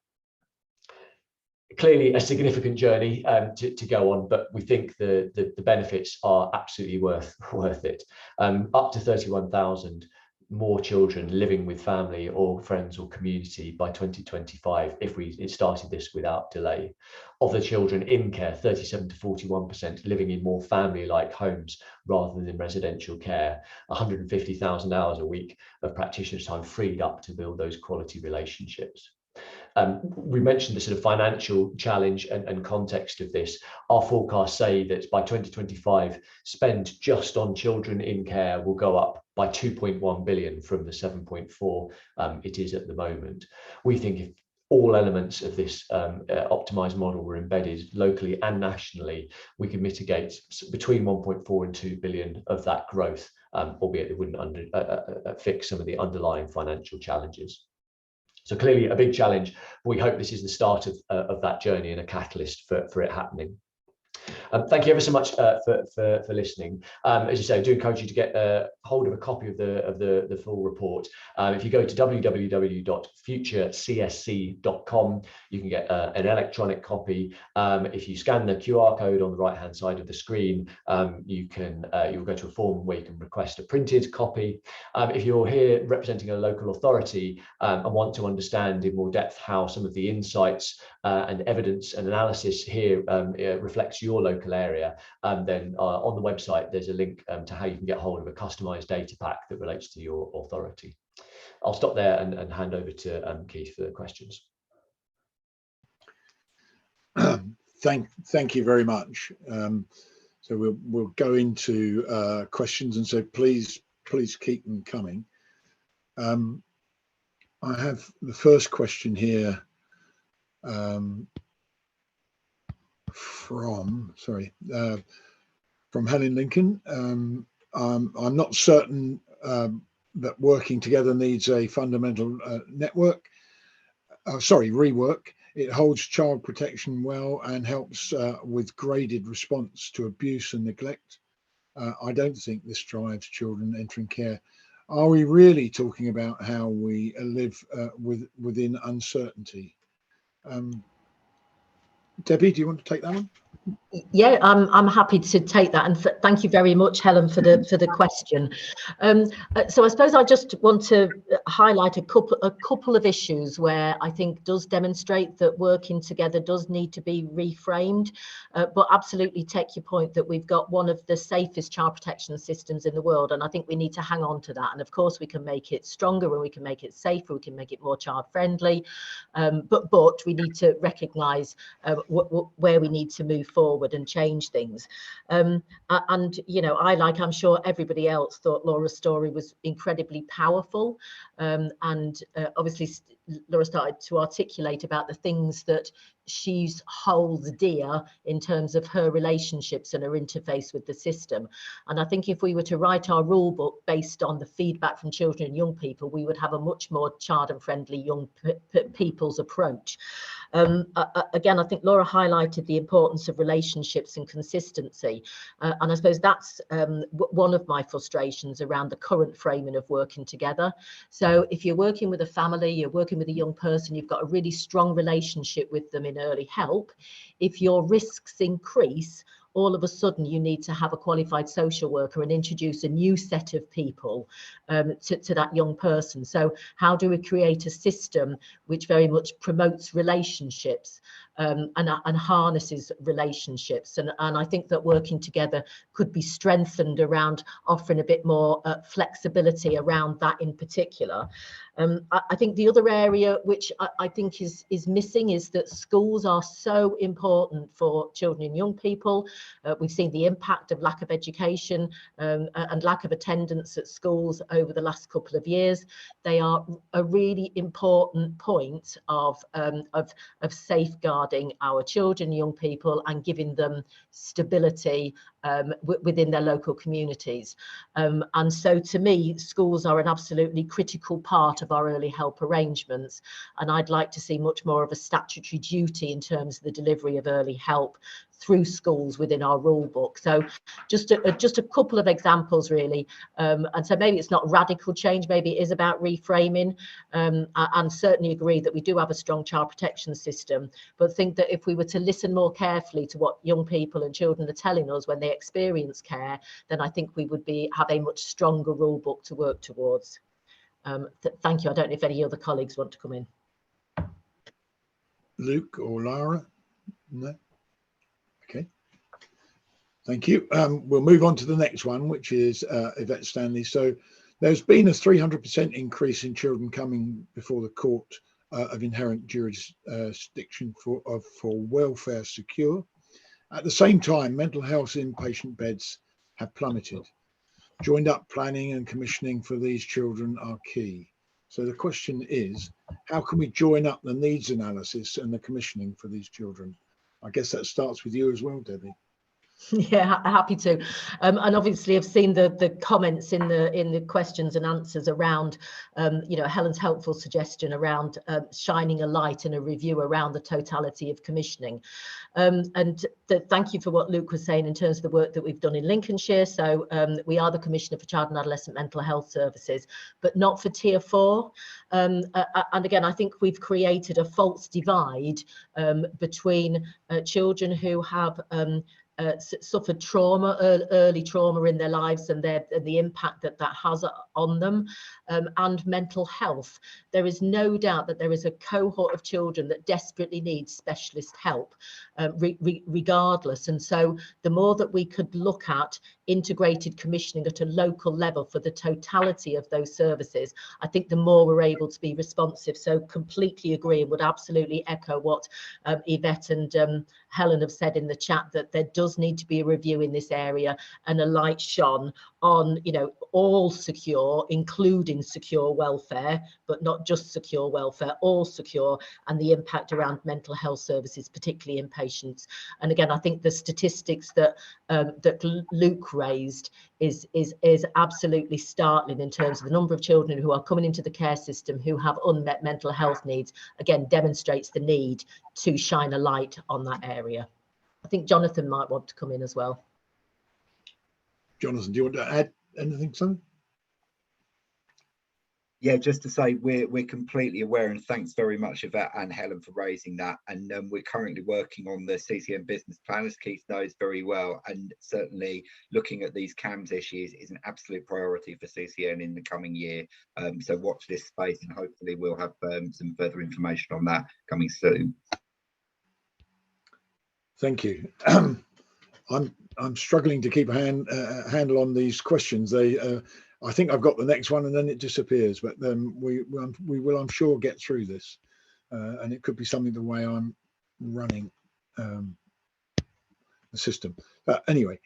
Clearly a significant journey to go on, but we think the benefits are absolutely worth it. Up to 31,000 more children living with family or friends or community by 2025 if we started this without delay. Of the children in care, 37 to 41% living in more family-like homes rather than residential care. 150,000 hours a week of practitioners' time freed up to build those quality relationships. We mentioned the sort of financial challenge and context of this. Our forecasts say that by 2025, spend just on children in care will go up by 2.1 billion from the 7.4 it is at the moment. We think if all elements of this optimised model were embedded locally and nationally, we could mitigate between 1.4 and 2 billion of that growth, albeit it wouldn't fix some of the underlying financial challenges. So clearly a big challenge, but we hope this is the start of that journey and a catalyst for it happening. Thank you ever so much for listening. As you say, I do encourage you to get hold of a copy of the full report. If you go to www.futurecsc.com, you can get an electronic copy. If you scan the QR code on the right hand side of the screen, you'll go to a form where you can request a printed copy. If you're here representing a local authority and want to understand in more depth how some of the insights and evidence and analysis here reflects your local area, then on the website there's a link to how you can get hold of a customized data pack that relates to your authority. I'll stop there and hand over to Keith for the questions. Thank you very much. So we'll go into questions, and so please keep them coming. I have the first question here from Helen Lincoln. I'm not certain that working together needs a fundamental rework. It holds child protection well and helps with graded response to abuse and neglect. I don't think this drives children entering care. Are we really talking about how we live within uncertainty? Debbie, do you want to take that one? Yeah, I'm happy to take that, and thank you very much, Helen, for the question. So I suppose I just want to highlight a couple of issues where I think does demonstrate that working together does need to be reframed, but absolutely take your point that we've got one of the safest child protection systems in the world, and I think we need to hang on to that. And of course, we can make it stronger, and we can make it safer, we can make it more child friendly, but we need to recognise where we need to move forward and change things. And you know, I'm sure everybody else thought Laura's story was incredibly powerful, and obviously Laura started to articulate about the things that she holds dear in terms of her relationships and her interface with the system. And I think if we were to write our rule book based on the feedback from children and young people, we would have a much more child and friendly young people's approach. Again, I think Laura highlighted the importance of relationships and consistency, and I suppose that's one of my frustrations around the current framing of working together. So if you're working with a family, you're working with a young person, you've got a really strong relationship with them in early help. If your risks increase, all of a sudden you need to have a qualified social worker and introduce a new set of people to that young person. So how do we create a system which very much promotes relationships and harnesses relationships? And I think that working together could be strengthened around offering a bit more flexibility around that in particular. I think the other area which I think is missing is that schools are so important for children and young people. We've seen the impact of lack of education and lack of attendance at schools over the last couple of years. They are a really important point of safeguarding our children, young people, and giving them stability within their local communities. And so to me, schools are an absolutely critical part of our early help arrangements, and I'd like to see much more of a statutory duty in terms of the delivery of early help through schools within our rule book. So just a couple of examples really, and so maybe it's not radical change, maybe it is about reframing, and certainly agree that we do have a strong child protection system, but think that if we were to listen more carefully to what young people and children are telling us when they experience care, then I think we would have a much stronger rule book to work towards. Thank you. I don't know if any other colleagues want to come in. Luke or Lara? No? Okay. Thank you. We'll move on to the next one, which is Yvette Stanley. So there's been a 300% increase in children coming before the court of inherent jurisdiction for welfare secure. At the same time, mental health inpatient beds have plummeted. Joined up planning and commissioning for these children are key. So the question is, how can we join up the needs analysis and the commissioning for these children? I guess that starts with you as well, Debbie. Yeah, happy to. And obviously I've seen the comments in the questions and answers around, you know, Helen's helpful suggestion around shining a light and a review around the totality of commissioning. And thank you for what Luke was saying in terms of the work that we've done in Lincolnshire. So we are the Commissioner for Child and Adolescent Mental Health Services, but not for Tier 4. And again, I think we've created a false divide between children who have suffered trauma, early trauma in their lives, and the impact that has on them, and mental health. There is no doubt that there is a cohort of children that desperately need specialist help, regardless. And so the more that we could look at integrated commissioning at a local level for the totality of those services, I think the more we're able to be responsive. So completely agree and would absolutely echo what Yvette and Helen have said in the chat, that there does need to be a review in this area and a light shone on, you know, all secure, including secure welfare, but not just secure welfare, all secure, and the impact around mental health services, particularly inpatients. And again, I think the statistics that Luke raised is absolutely startling in terms of the number of children who are coming into the care system who have unmet mental health needs. Again, demonstrates the need to shine a light on that area. I think Jonathan might want to come in as well. Jonathan, do you want to add anything, son? Yeah, just to say we're completely aware, and thanks very much Yvette and Helen for raising that. And we're currently working on the CCM business plan, as Keith knows very well, and certainly looking at these CAMS issues is an absolute priority for CCN in the coming year. So watch this space, and hopefully we'll have some further information on that coming soon. Thank you. I'm struggling to keep a handle on these questions. I think I've got the next one and then it disappears, but we will, I'm sure, get through this. And it could be something the way I'm running the system. Anyway,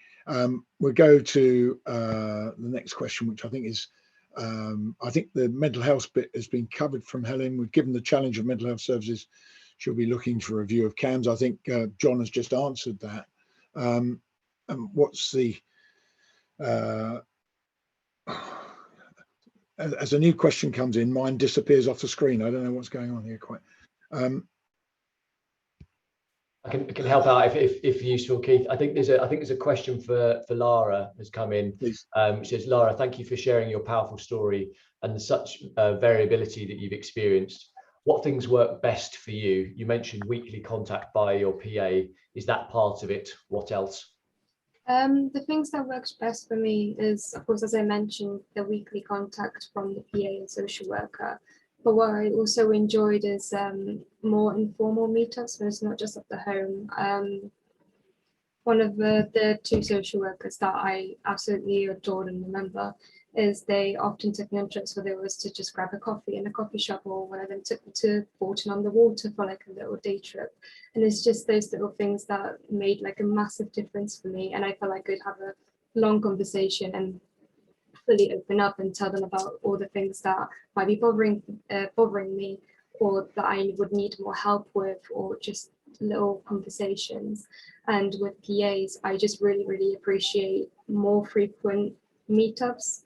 we'll go to the next question, which I think is, I think the mental health bit has been covered from Helen. We've given the challenge of mental health services. She'll be looking for a review of CAMS. I think John has just answered that. And what's the as a new question comes in, mine disappears off the screen. I don't know what's going on here quite. I can help out if useful, Keith. I think there's a question for Lara has come in. Please. Which says, Lara, thank you for sharing your powerful story and such variability that you've experienced. What things work best for you? You mentioned weekly contact by your PA. Is that part of it? What else? The things that works best for me is, of course, as I mentioned, the weekly contact from the PA and social worker. But what I also enjoyed is more informal meetups, where it's not just at the home. One of the two social workers that I absolutely adored and remember is they often took an interest where there was to just grab a coffee in a coffee shop, or one of them took me to Bolton on the Water for like a little day trip. And it's just those little things that made like a massive difference for me. And I felt like I could have a long conversation and fully open up and tell them about all the things that might be bothering me, or that I would need more help with, or just little conversations. And with PAs, I just really appreciate more frequent meetups.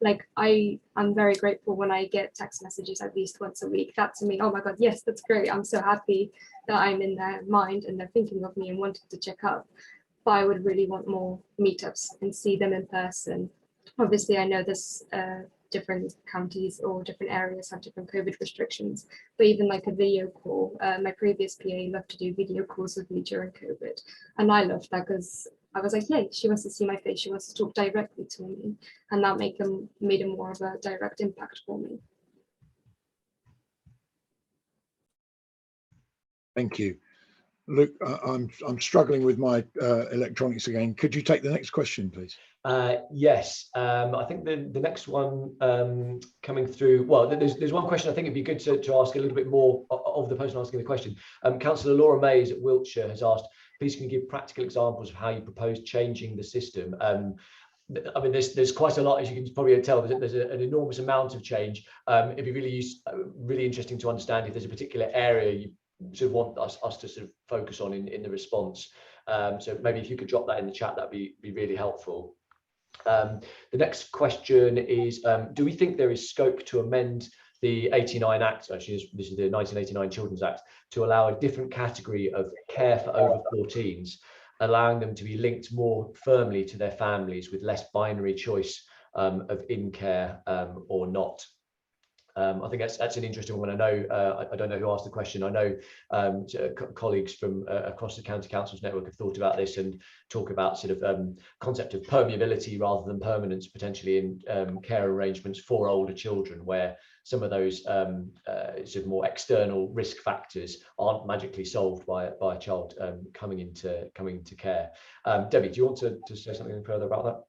Like I'm very grateful when I get text messages at least once a week. That to me, oh my God, yes, that's great. I'm so happy that I'm in their mind and they're thinking of me and wanting to check up. But I would really want more meetups and see them in person. Obviously, I know there's different counties or different areas have different COVID restrictions, but even like a video call, my previous PA loved to do video calls with me during COVID. And I loved that because I was like, yay, she wants to see my face, she wants to talk directly to me. And that made a more of a direct impact for me. Thank you. Luke, I'm struggling with my electronics again. Could you take the next question, please? Yes, I think the next one coming through, well, there's one question I think it'd be good to ask a little bit more of the person asking the question. Councillor Laura Mays at Wiltshire has asked, please can you give practical examples of how you propose changing the system? I mean, there's quite a lot, as you can probably tell, there's an enormous amount of change. It'd be really interesting to understand if there's a particular area you sort of want us to sort of focus on in the response. So maybe if you could drop that in the chat, that'd be really helpful. The next question is, do we think there is scope to amend the 89 Act, actually this is the 1989 Children's Act, to allow a different category of care for over 14s, allowing them to be linked more firmly to their families with less binary choice of in care or not? I think that's an interesting one. I know I don't know who asked the question. I know colleagues from across the County Councils network have thought about this and talk about sort of concept of permeability rather than permanence potentially in care arrangements for older children, where some of those sort of more external risk factors aren't magically solved by a child coming into care. Debbie, do you want to say something further about that?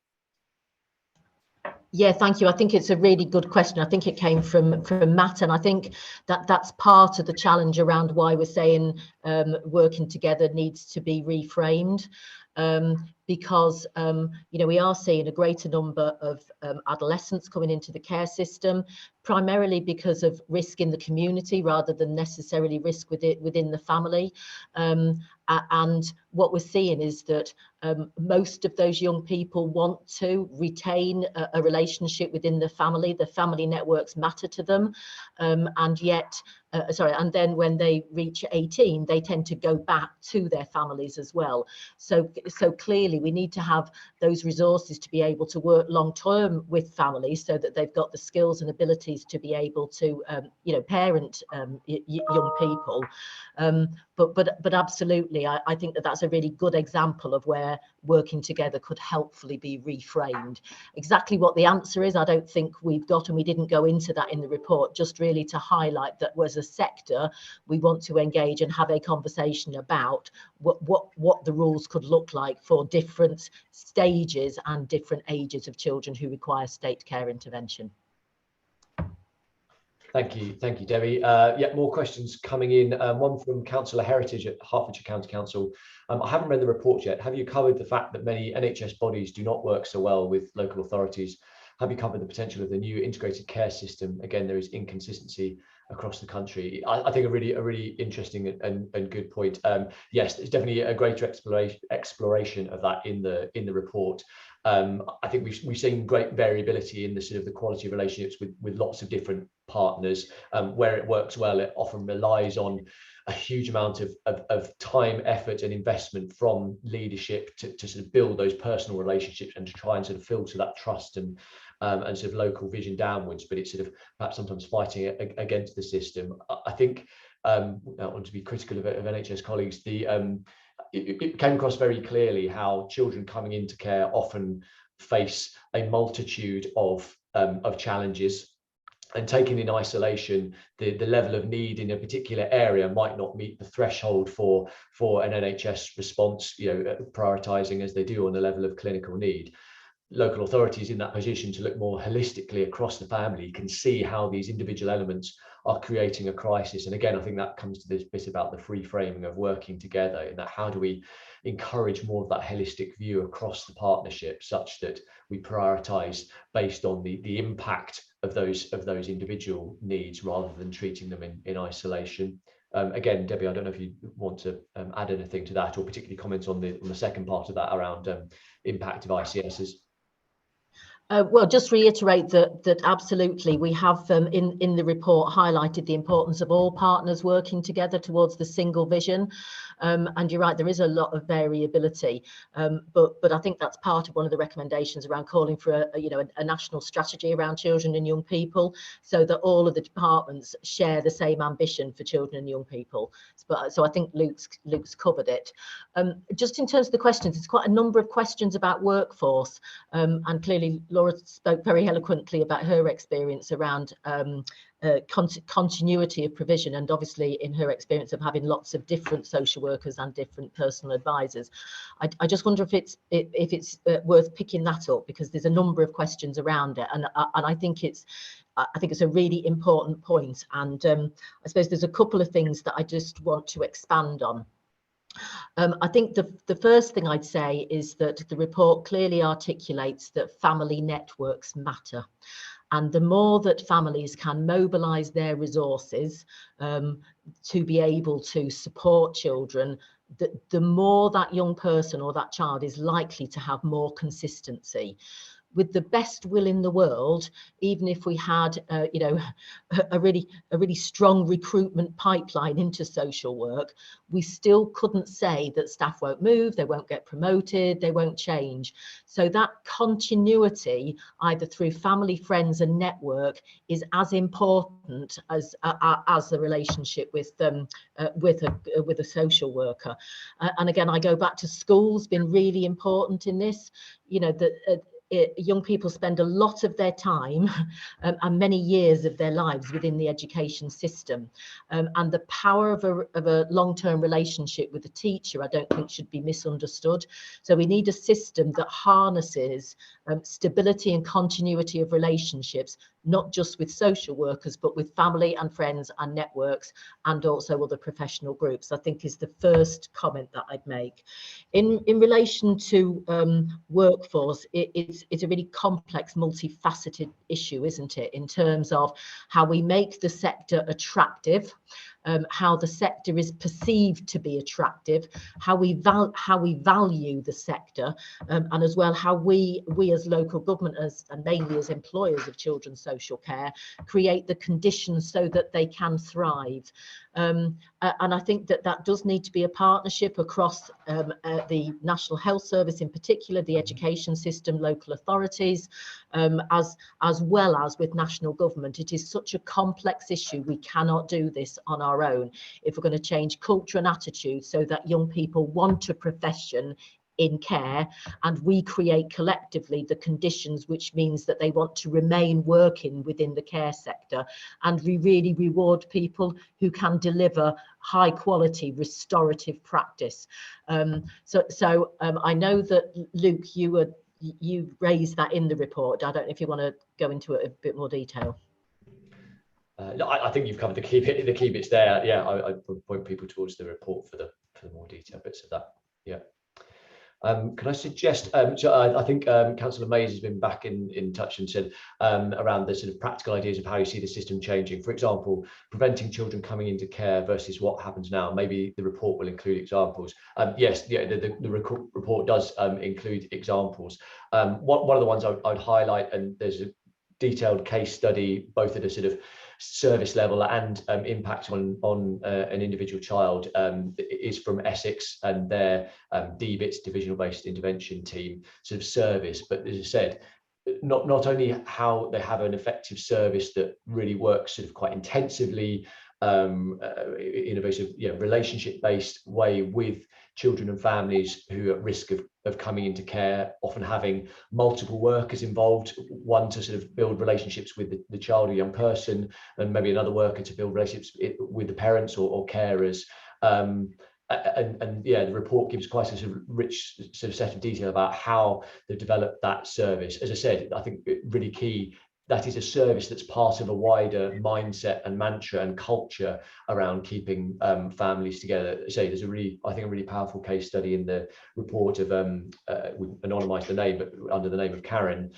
Yeah, thank you. I think it's a really good question. I think it came from Matt, and I think that's part of the challenge around why we're saying working together needs to be reframed. Because you know, we are seeing a greater number of adolescents coming into the care system, primarily because of risk in the community rather than necessarily risk within the family. And what we're seeing is that most of those young people want to retain a relationship within the family. The family networks matter to them, and yet and then when they reach 18, they tend to go back to their families as well. So clearly we need to have those resources to be able to work long term with families, so that they've got the skills and abilities to be able to you know, parent young people. But absolutely, I think that's a really good example of where working together could helpfully be reframed. Exactly what the answer is, I don't think we've got, and we didn't go into that in the report, just really to highlight that as a sector, we want to engage and have a conversation about what the rules could look like for different stages and different ages of children who require state care intervention. Thank you, Debbie. Yeah, more questions coming in. One from Councillor Heritage at Hertfordshire County Council. I haven't read the report yet. Have you covered the fact that many NHS bodies do not work so well with local authorities? Have you covered the potential of the new integrated care system? Again, there is inconsistency across the country. I think a really interesting and good point. Yes, there's definitely a greater exploration of that in the report. I think we've seen great variability in the sort of the quality of relationships with lots of different partners. Where it works well, it often relies on a huge amount of time, effort and investment from leadership to sort of build those personal relationships and to try and sort of filter that trust and sort of local vision downwards, but it's sort of perhaps sometimes fighting against the system. I think I want to be critical of NHS colleagues. It came across very clearly how children coming into care often face a multitude of challenges, and taken in isolation, the level of need in a particular area might not meet the threshold for an NHS response, you know, prioritising as they do on the level of clinical need. Local authorities in that position to look more holistically across the family can see how these individual elements are creating a crisis. And again, I think that comes to this bit about the free framing of working together, in that how do we encourage more of that holistic view across the partnership, such that we prioritise based on the impact of those individual needs rather than treating them in isolation. Again, Debbie, I don't know if you want to add anything to that, or particularly comment on the second part of that around impact of ICSs. Well, just reiterate that absolutely we have in the report highlighted the importance of all partners working together towards the single vision, and you're right, there is a lot of variability, but I think that's part of one of the recommendations around calling for a national strategy around children and young people, so that all of the departments share the same ambition for children and young people. So I think Luke's covered it. Just in terms of the questions, there's quite a number of questions about workforce, and clearly Laura spoke very eloquently about her experience around continuity of provision, and obviously in her experience of having lots of different social workers and different personal advisors. I just wonder if it's worth picking that up, because there's a number of questions around it, and I think it's a really important point, and I suppose there's a couple of things that I just want to expand on. I think the first thing I'd say is that the report clearly articulates that family networks matter. And the more that families can mobilise their resources to be able to support children, the more that young person or that child is likely to have more consistency. With the best will in the world, even if we had, you know, a really strong recruitment pipeline into social work, we still couldn't say that staff won't move, they won't get promoted, they won't change. So that continuity, either through family, friends, and network, is as important as the relationship with a social worker. And again, I go back to schools, been really important in this. You know, that. Young people spend a lot of their time and many years of their lives within the education system, and the power of a long-term relationship with a teacher, I don't think, should be misunderstood. So we need a system that harnesses stability and continuity of relationships, not just with social workers, but with family and friends and networks, and also other professional groups, I think is the first comment that I'd make. In relation to workforce, it's a really complex, multifaceted issue, isn't it, in terms of how we make the sector attractive, how the sector is perceived to be attractive, how we value the sector, and as well how we as local government, and mainly as employers of children's social care, create the conditions so that they can thrive. And I think that does need to be a partnership across the National Health Service, in particular, the education system, local authorities, as well as with national government. It is such a complex issue. We cannot do this on our own if we're going to change culture and attitude so that young people want a profession in care, and we create collectively the conditions which means that they want to remain working within the care sector, and we really reward people who can deliver high quality restorative practice. So I know that, Luke, you raised that in the report. I don't know if you want to go into it a bit more detail. No, I think you've covered the key bits there. Yeah, I point people towards the report for the more detailed bits of that. Yeah. Can I suggest, so I think Councillor Mays has been back in touch and said around the sort of practical ideas of how you see the system changing. For example, preventing children coming into care versus what happens now. Maybe the report will include examples. Yes, yeah, the report does include examples. One of the ones I'd highlight, and there's a detailed case study, both at a sort of service level and impact on an individual child, is from Essex and their DBITS, divisional based intervention team, sort of service. But as I said, not only how they have an effective service that really works sort of quite intensively in a very sort of, relationship based way with children and families who are at risk of coming into care, often having multiple workers involved, one to sort of build relationships with the child or young person, and maybe another worker to build relationships with the parents or carers. And yeah, the report gives quite a sort of rich sort of set of detail about how they've developed that service. As I said, I think really key, that is a service that's part of a wider mindset and mantra and culture around keeping families together. Say, there's a really powerful case study in the report of we anonymised the name, but under the name of Karen,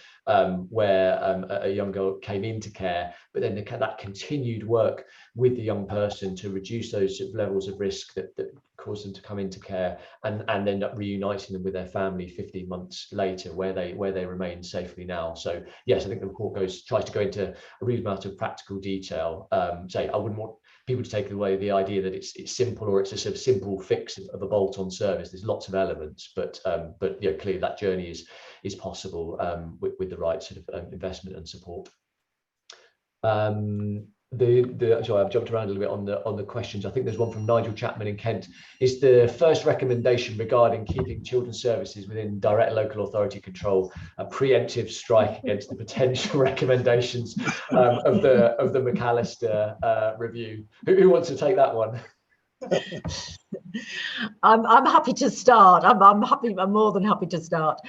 where a young girl came into care, but then that continued work with the young person to reduce those sort of levels of risk that caused them to come into care, and end up reuniting them with their family 15 months later, where they remain safely now. So yes, I think the report tries to go into a reasonable amount of practical detail. Say, I wouldn't want people to take away the idea that it's simple, or it's a sort of simple fix of a bolt-on service. There's lots of elements, but clearly that journey is possible with the right sort of investment and support. Sorry, I've jumped around a little bit on the questions. I think there's one from Nigel Chapman in Kent. Is the first recommendation regarding keeping children's services within direct local authority control a preemptive strike against the potential recommendations of the McAllister review? Who wants to take that one? I'm happy to start. I'm more than happy to start.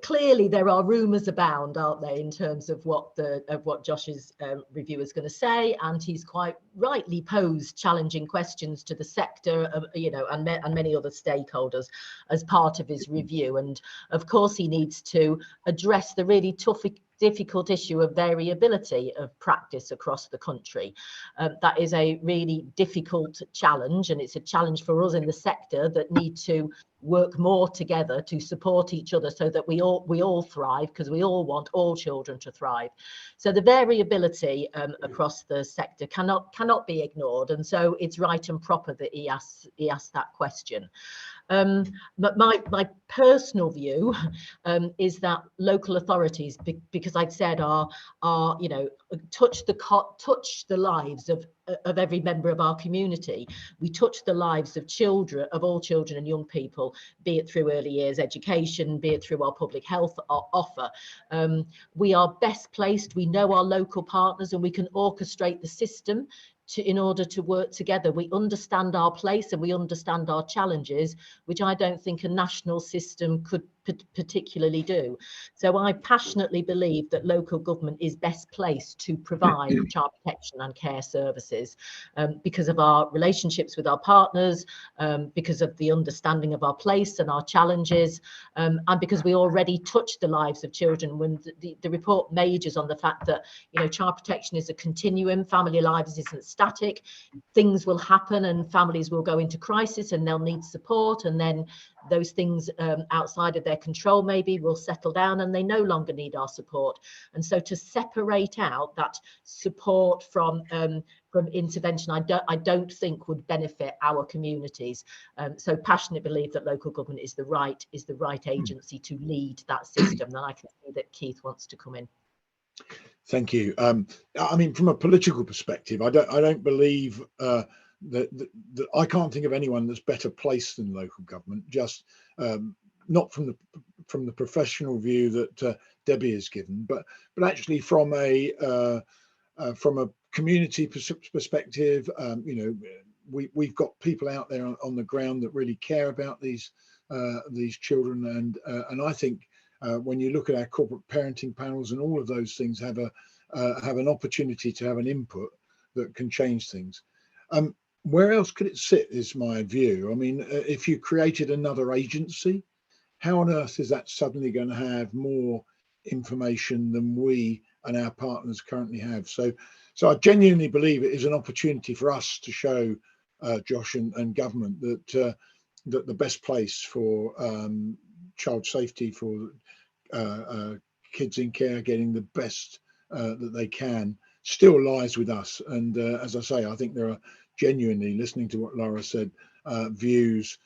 Clearly there are rumours abound, aren't there, in terms of what Josh's review is going to say, and he's quite rightly posed challenging questions to the sector, and many other stakeholders as part of his review. And of course he needs to address the really tough difficult issue of variability of practice across the country. That is a really difficult challenge, and it's a challenge for us in the sector that need to work more together to support each other so that we all thrive, because we all want all children to thrive. So the variability across the sector cannot be ignored, and so it's right and proper that he asked that question. But my personal view is that local authorities, because I'd said are touch the lives of every member of our community. We touch the lives of children, of all children and young people, be it through early years education, be it through our public health offer. We are best placed, we know our local partners, and we can orchestrate the system in order to work together. We understand our place and we understand our challenges, which I don't think a national system could particularly do. So I passionately believe that local government is best placed to provide child protection and care services because of our relationships with our partners, because of the understanding of our place and our challenges, and because we already touch the lives of children. When the report majors on the fact that child protection is a continuum, family lives isn't static, things will happen and families will go into crisis and they'll need support, and then those things outside of their control maybe will settle down and they no longer need our support. And so to separate out that support from intervention, I don't think would benefit our communities. So passionately believe that local government is the right agency to lead that system. And I can see that Keith wants to come in. Thank you. I mean, from a political perspective, I don't believe that I can't think of anyone that's better placed than local government. Just not from the professional view that Debbie has given, but actually from a community perspective. We've got people out there on the ground that really care about these children, and I think when you look at our corporate parenting panels and all of those things have an opportunity to have an input that can change things. Where else could it sit is my view. I mean, if you created another agency, how on earth is that suddenly going to have more information than we and our partners currently have? So I genuinely believe it is an opportunity for us to show Josh and government that the best place for child safety, for kids in care getting the best that they can, still lies with us. And as I say, I think there are genuinely, listening to what Laura said, views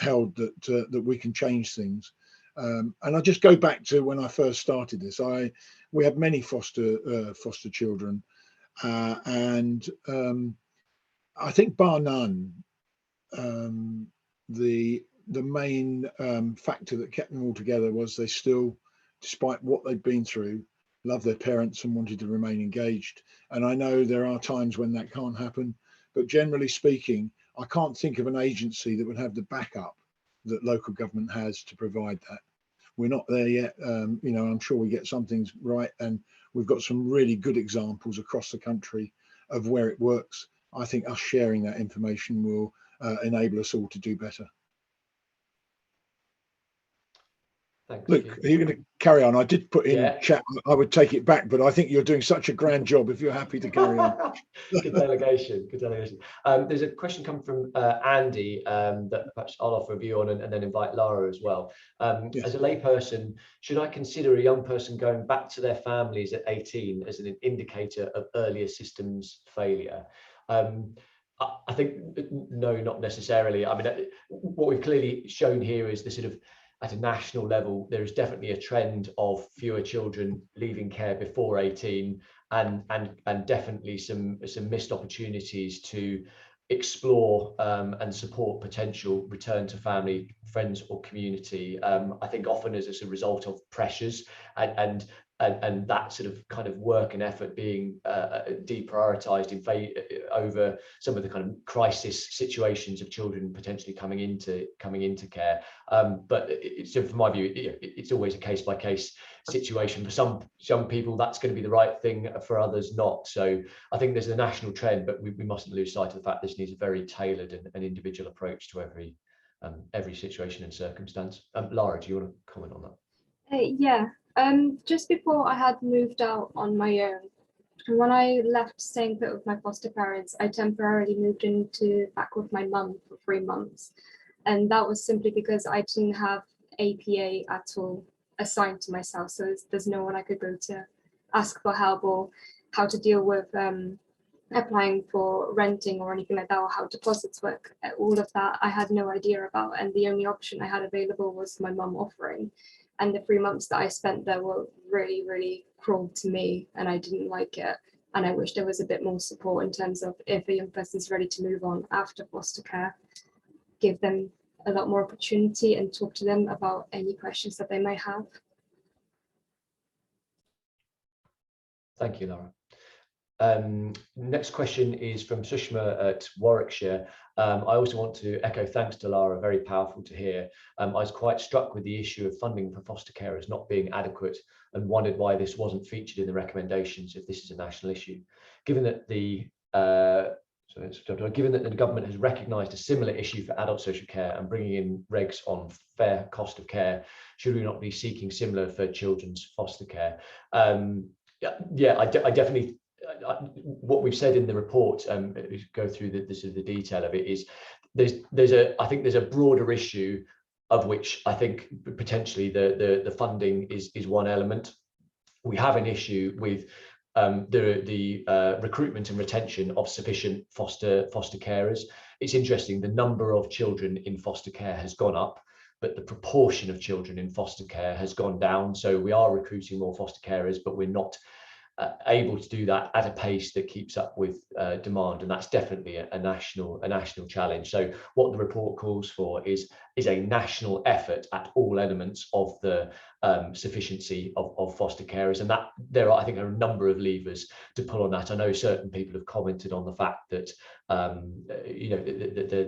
held that we can change things. And I just go back to when I first started this. We had many foster children, and I think bar none, the main factor that kept them all together was they still, despite what they'd been through, loved their parents and wanted to remain engaged. And I know there are times when that can't happen, but generally speaking, I can't think of an agency that would have the backup that local government has to provide that. We're not there yet. I'm sure we get some things right, and we've got some really good examples across the country of where it works. I think us sharing that information will enable us all to do better. Thanks, Luke, Keith. are you going to carry on? I did put in chat, I would take it back, but I think you're doing such a grand job if you're happy to carry on. Good delegation. There's a question come from Andy that perhaps I'll offer a view on and then invite Lara as well. Yes. As a layperson, should I consider a young person going back to their families at 18 as an indicator of earlier systems failure? I think no, not necessarily. I mean, what we've clearly shown here is the sort of, at a national level, there is definitely a trend of fewer children leaving care before 18, and definitely some missed opportunities to explore and support potential return to family, friends or community. I think often as a result of pressures and that sort of kind of work and effort being deprioritized over some of the kind of crisis situations of children potentially coming into care. But so from my view, it's always a case by case situation. For some people, that's going to be the right thing. For others, not. So I think there's a national trend, but we mustn't lose sight of the fact this needs a very tailored and individual approach to every situation and circumstance. Lara, do you want to comment on that? Yeah. Just before I had moved out on my own, and when I left staying put with my foster parents, I temporarily moved into back with my mum for 3 months. And that was simply because I didn't have APA at all assigned to myself. So there's no one I could go to ask for help or how to deal with applying for renting or anything like that, or how deposits work. All of that I had no idea about. And the only option I had available was my mum offering. And the 3 months that I spent there were really, really cruel to me, and I didn't like it. And I wish there was a bit more support in terms of if a young person is ready to move on after foster care, give them a lot more opportunity and talk to them about any questions that they might have. Thank you, Laura. Next question is from Sushma at Warwickshire. I also want to echo thanks to Lara, very powerful to hear. I was quite struck with the issue of funding for foster carers not being adequate and wondered why this wasn't featured in the recommendations if this is a national issue. Given that the government has recognised a similar issue for adult social care and bringing in regs on fair cost of care, should we not be seeking similar for children's foster care? I definitely. What we've said in the report, go through the detail of it, is I think there's a broader issue of which I think potentially the funding is one element. We have an issue with the recruitment and retention of sufficient foster carers. It's interesting, the number of children in foster care has gone up, but the proportion of children in foster care has gone down. So we are recruiting more foster carers, but we're not able to do that at a pace that keeps up with demand, and that's definitely a national challenge. So what the report calls for is a national effort at all elements of the sufficiency of foster carers, and that there are, I think, a number of levers to pull on that. I know certain people have commented on the fact that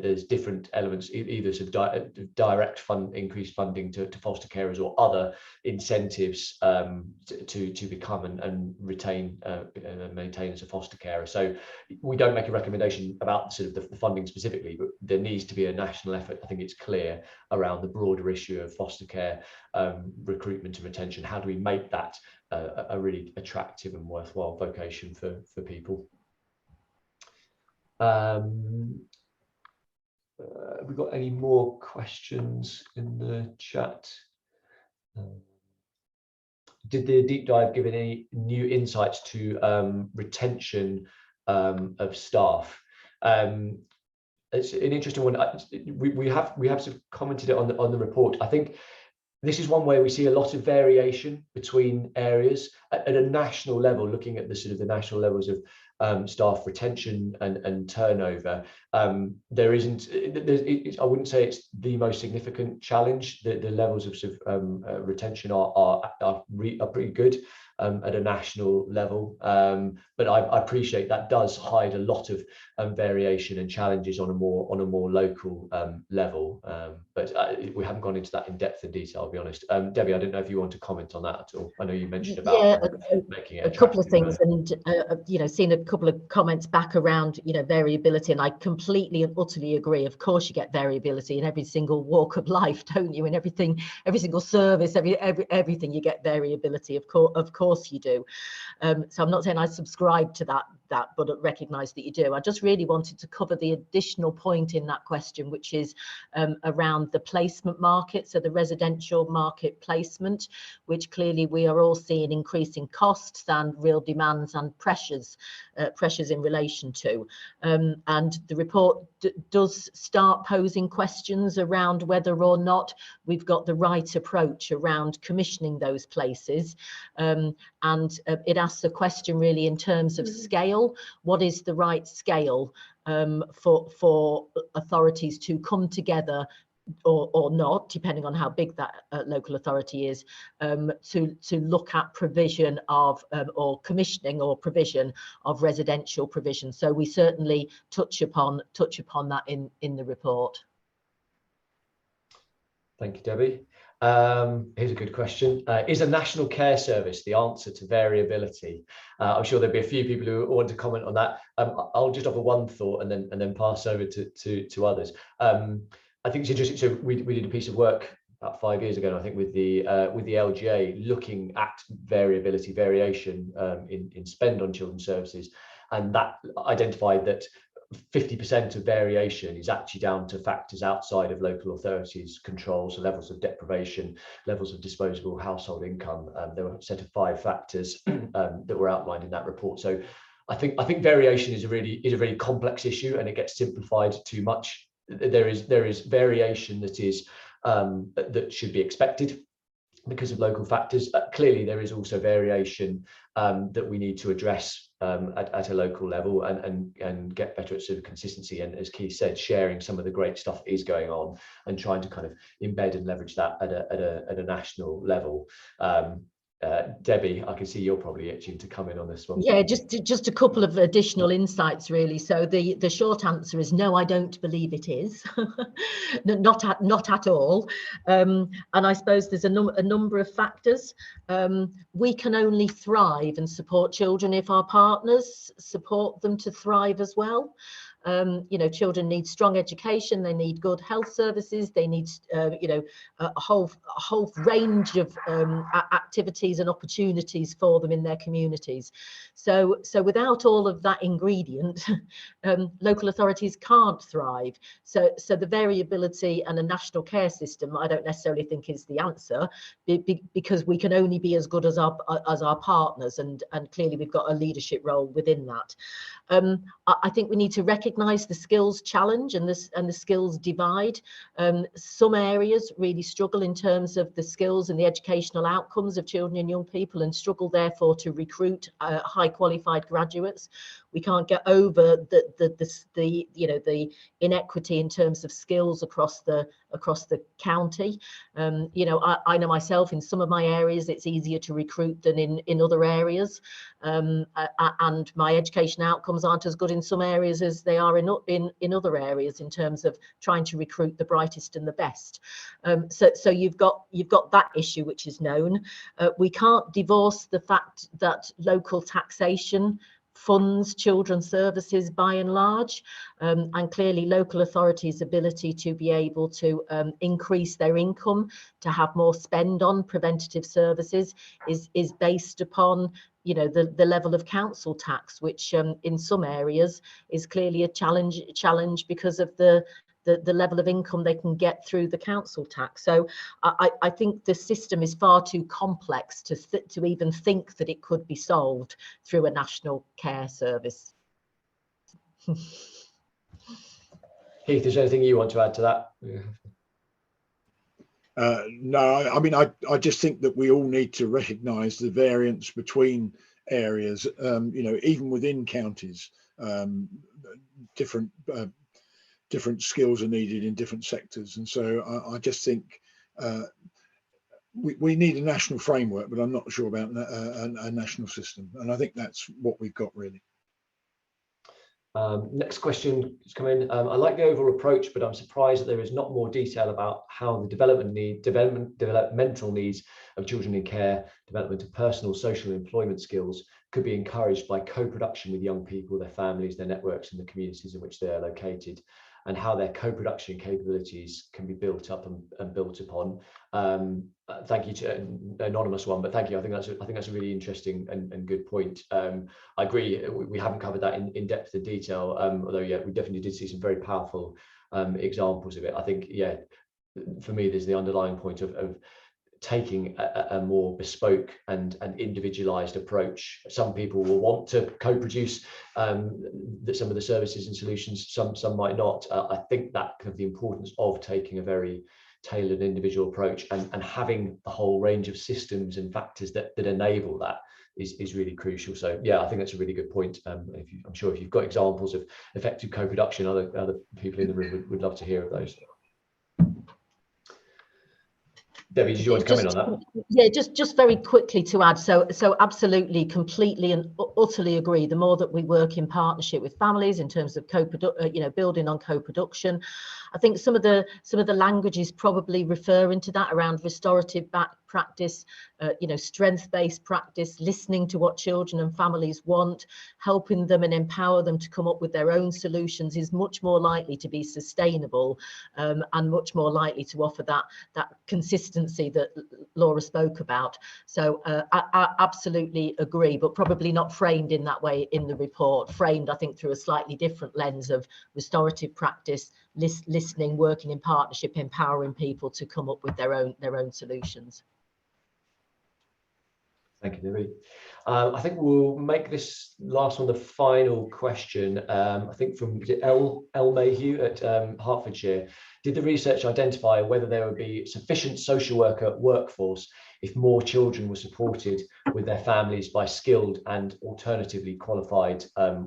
there's different elements, either sort of direct increased funding to foster carers or other incentives to become and retain and maintain as a foster carer. So we don't make a recommendation about sort of the funding specifically, but there needs to be a national effort. I think it's clear around the broader issue of foster care recruitment and retention. How do we make that a really attractive and worthwhile vocation for people? Have we got any more questions in the chat? Did the deep dive give any new insights to retention of staff? It's an interesting one. We have sort of commented it on the report. I think this is one where we see a lot of variation between areas at a national level. Looking at the sort of the national levels of staff retention and turnover, there isn't. I wouldn't say it's the most significant challenge. The levels of sort of retention are pretty good at a national level, but I appreciate that does hide a lot of variation and challenges on a more local level. But we haven't gone into that in depth and detail, I'll be honest. Debbie, I don't know if you want to comment on that at all. I know you mentioned about making it a couple of things, and seen a couple of comments back around variability, and I completely and utterly agree. Of course, you get variability in every single walk of life, don't you? In everything, every single service, everything, you get variability. Of course you do. So I'm not saying I subscribe to that, but recognise that you do. I just really wanted to cover the additional point in that question, which is around the placement market, so the residential market placement, which clearly we are all seeing increasing costs and real demands and pressures in relation to. And the report does start posing questions around whether or not we've got the right approach around commissioning those places. And it asks a question really in terms of scale. What is the right scale for authorities to come together or not, depending on how big that local authority is, to look at provision of or commissioning or provision of residential provision. So we certainly touch upon that in the report. Thank you, Debbie. Here's a good question. Is a national care service the answer to variability? I'm sure there'll be a few people who want to comment on that. I'll just offer one thought and then pass over to others. I think it's interesting. So we did a piece of work about 5 years ago, I think, with the LGA, looking at variation in spend on children's services, and that identified that 50% of variation is actually down to factors outside of local authorities' control, so levels of deprivation, levels of disposable household income. There were a set of 5 factors that were outlined in that report. So I think variation is a really complex issue, and it gets simplified too much. There is variation that is that should be expected because of local factors. Clearly, there is also variation that we need to address at a local level and get better at sort of consistency. And as Keith said, sharing some of the great stuff that is going on and trying to kind of embed and leverage that at a national level. Debbie, I can see you're probably itching to come in on this one. Yeah, just a couple of additional insights, really. So the short answer is no, I don't believe it is. not at all. And I suppose there's a number of factors. We can only thrive and support children if our partners support them to thrive as well. You know, children need strong education, they need good health services, they need you know, a whole range of activities and opportunities for them in their communities. So without all of that ingredient, local authorities can't thrive. So the variability and a national care system, I don't necessarily think is the answer, because we can only be as good as our partners, and clearly we've got a leadership role within that. I think we need to recognise the skills challenge and the skills divide. Some areas really struggle in terms of the skills and the educational outcomes of children and young people, and struggle therefore to recruit high qualified graduates. We can't get over the you know, the inequity in terms of skills across the county. You know, I know myself, in some of my areas it's easier to recruit than in other areas, and my education outcomes aren't as good in some areas as they are in other areas in terms of trying to recruit the brightest and the best. So you've got that issue, which is known. We can't divorce the fact that local taxation funds children's services by and large, and clearly local authorities' ability to be able to increase their income, to have more spend on preventative services is based upon, you know, the level of council tax, which in some areas is clearly a challenge because of the level of income they can get through the council tax. So I think the system is far too complex to even think that it could be solved through a national care service. Keith, is there anything you want to add to that? No, I mean, I just think that we all need to recognise the variance between areas, you know, even within counties. Different skills are needed in different sectors, and so I just think we need a national framework, but I'm not sure about a national system, and I think that's what we've got really. Next question is coming. I like the overall approach, but I'm surprised that there is not more detail about how the developmental needs of children in care, development of personal, social, and employment skills could be encouraged by co-production with young people, their families, their networks, and the communities in which they are located, and how their co-production capabilities can be built up and built upon. Thank you to an anonymous one, but thank you. I think that's a really interesting and good point. I agree. We haven't covered that in depth and detail, although yeah, we definitely did see some very powerful examples of it. I think, yeah, for me, there's the underlying point of taking a more bespoke and individualized approach. Some people will want to co-produce some of the services and solutions, some might not. I think that kind of the importance of taking a very tailored individual approach and having the whole range of systems and factors that enable that is really crucial. So yeah, I think that's a really good point. I'm sure if you've got examples of effective co-production, other people in the room would love to hear of those. Debbie, did you want to come in on that? Yeah, just very quickly to add. So absolutely, completely and utterly agree. The more that we work in partnership with families in terms of building on co-production, I think some of the language is probably referring to that around restorative practice, strength-based practice, listening to what children and families want, helping them and empower them to come up with their own solutions is much more likely to be sustainable, and much more likely to offer that consistency that Laura spoke about. So I absolutely agree, but probably not framed in that way in the report. Framed, I think, through a slightly different lens of restorative practice, listening, working in partnership, empowering people to come up with their own solutions. Thank you, Debbie. I think we'll make this last one the final question. I think from El Mayhew at Hertfordshire. Did the research identify whether there would be sufficient social worker workforce if more children were supported with their families by skilled and alternatively qualified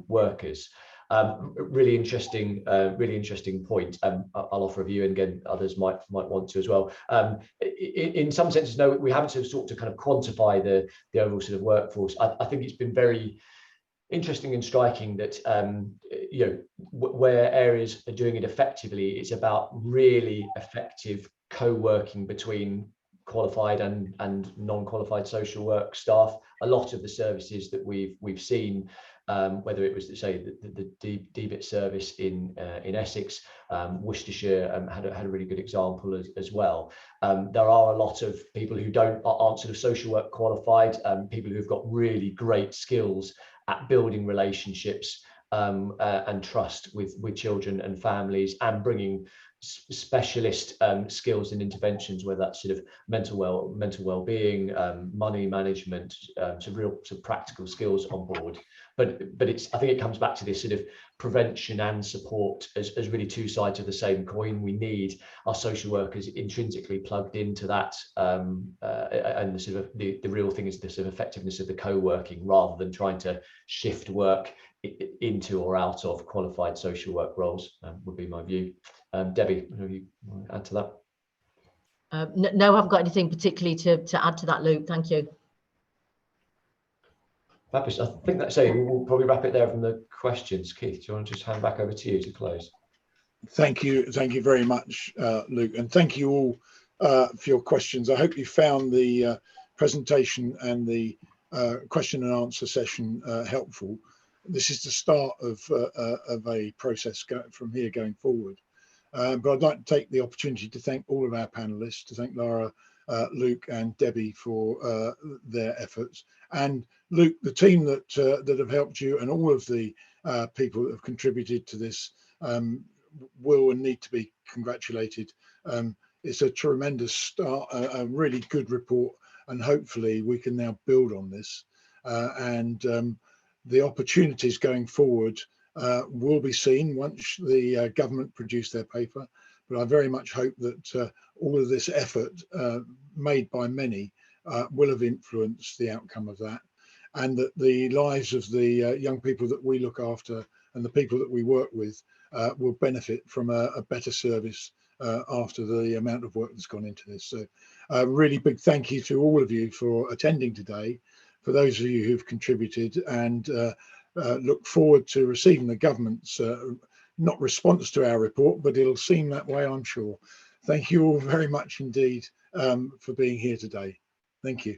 workers? Really interesting point. I'll offer a view, and again, others might want to as well. In some senses, no, we haven't sought to kind of quantify the overall sort of workforce. I think it's been very interesting and striking that where areas are doing it effectively, it's about really effective co-working between qualified and non-qualified social work staff. A lot of the services that we've seen, whether it was, say, the DBIT service in Essex, Worcestershire had a really good example as well. There are a lot of people who aren't sort of social work qualified, people who've got really great skills at building relationships and trust with children and families, and bringing specialist skills and interventions, whether that's sort of mental well-being, money management, some real practical skills on board. But I think it comes back to this sort of prevention and support as really two sides of the same coin. We need our social workers intrinsically plugged into that, and the sort of the real thing is the sort of effectiveness of the co-working, rather than trying to shift work into or out of qualified social work roles, would be my view. Debbie, do you want to add to that? No, I haven't got anything particularly to add to that, Luke. Thank you. Fabulous. I think that's it. We'll probably wrap it there from the questions. Keith, do you want to just hand back over to you to close? Thank you very much, Luke, and thank you all for your questions. I hope you found the presentation and the question and answer session helpful. This is the start of a process from here going forward. But I'd like to take the opportunity to thank all of our panelists, to thank Laura, Luke and Debbie for their efforts, and Luke, the team that have helped you, and all of the people that have contributed to this will and need to be congratulated. It's a tremendous start, a really good report, and hopefully we can now build on this, and the opportunities going forward will be seen once the government produce their paper. But I very much hope that all of this effort made by many will have influenced the outcome of that, and that the lives of the young people that we look after and the people that we work with will benefit from a better service after the amount of work that's gone into this. So a really big thank you to all of you for attending today, for those of you who've contributed, and look forward to receiving the government's not response to our report, but it'll seem that way, I'm sure. Thank you all very much indeed for being here today. Thank you.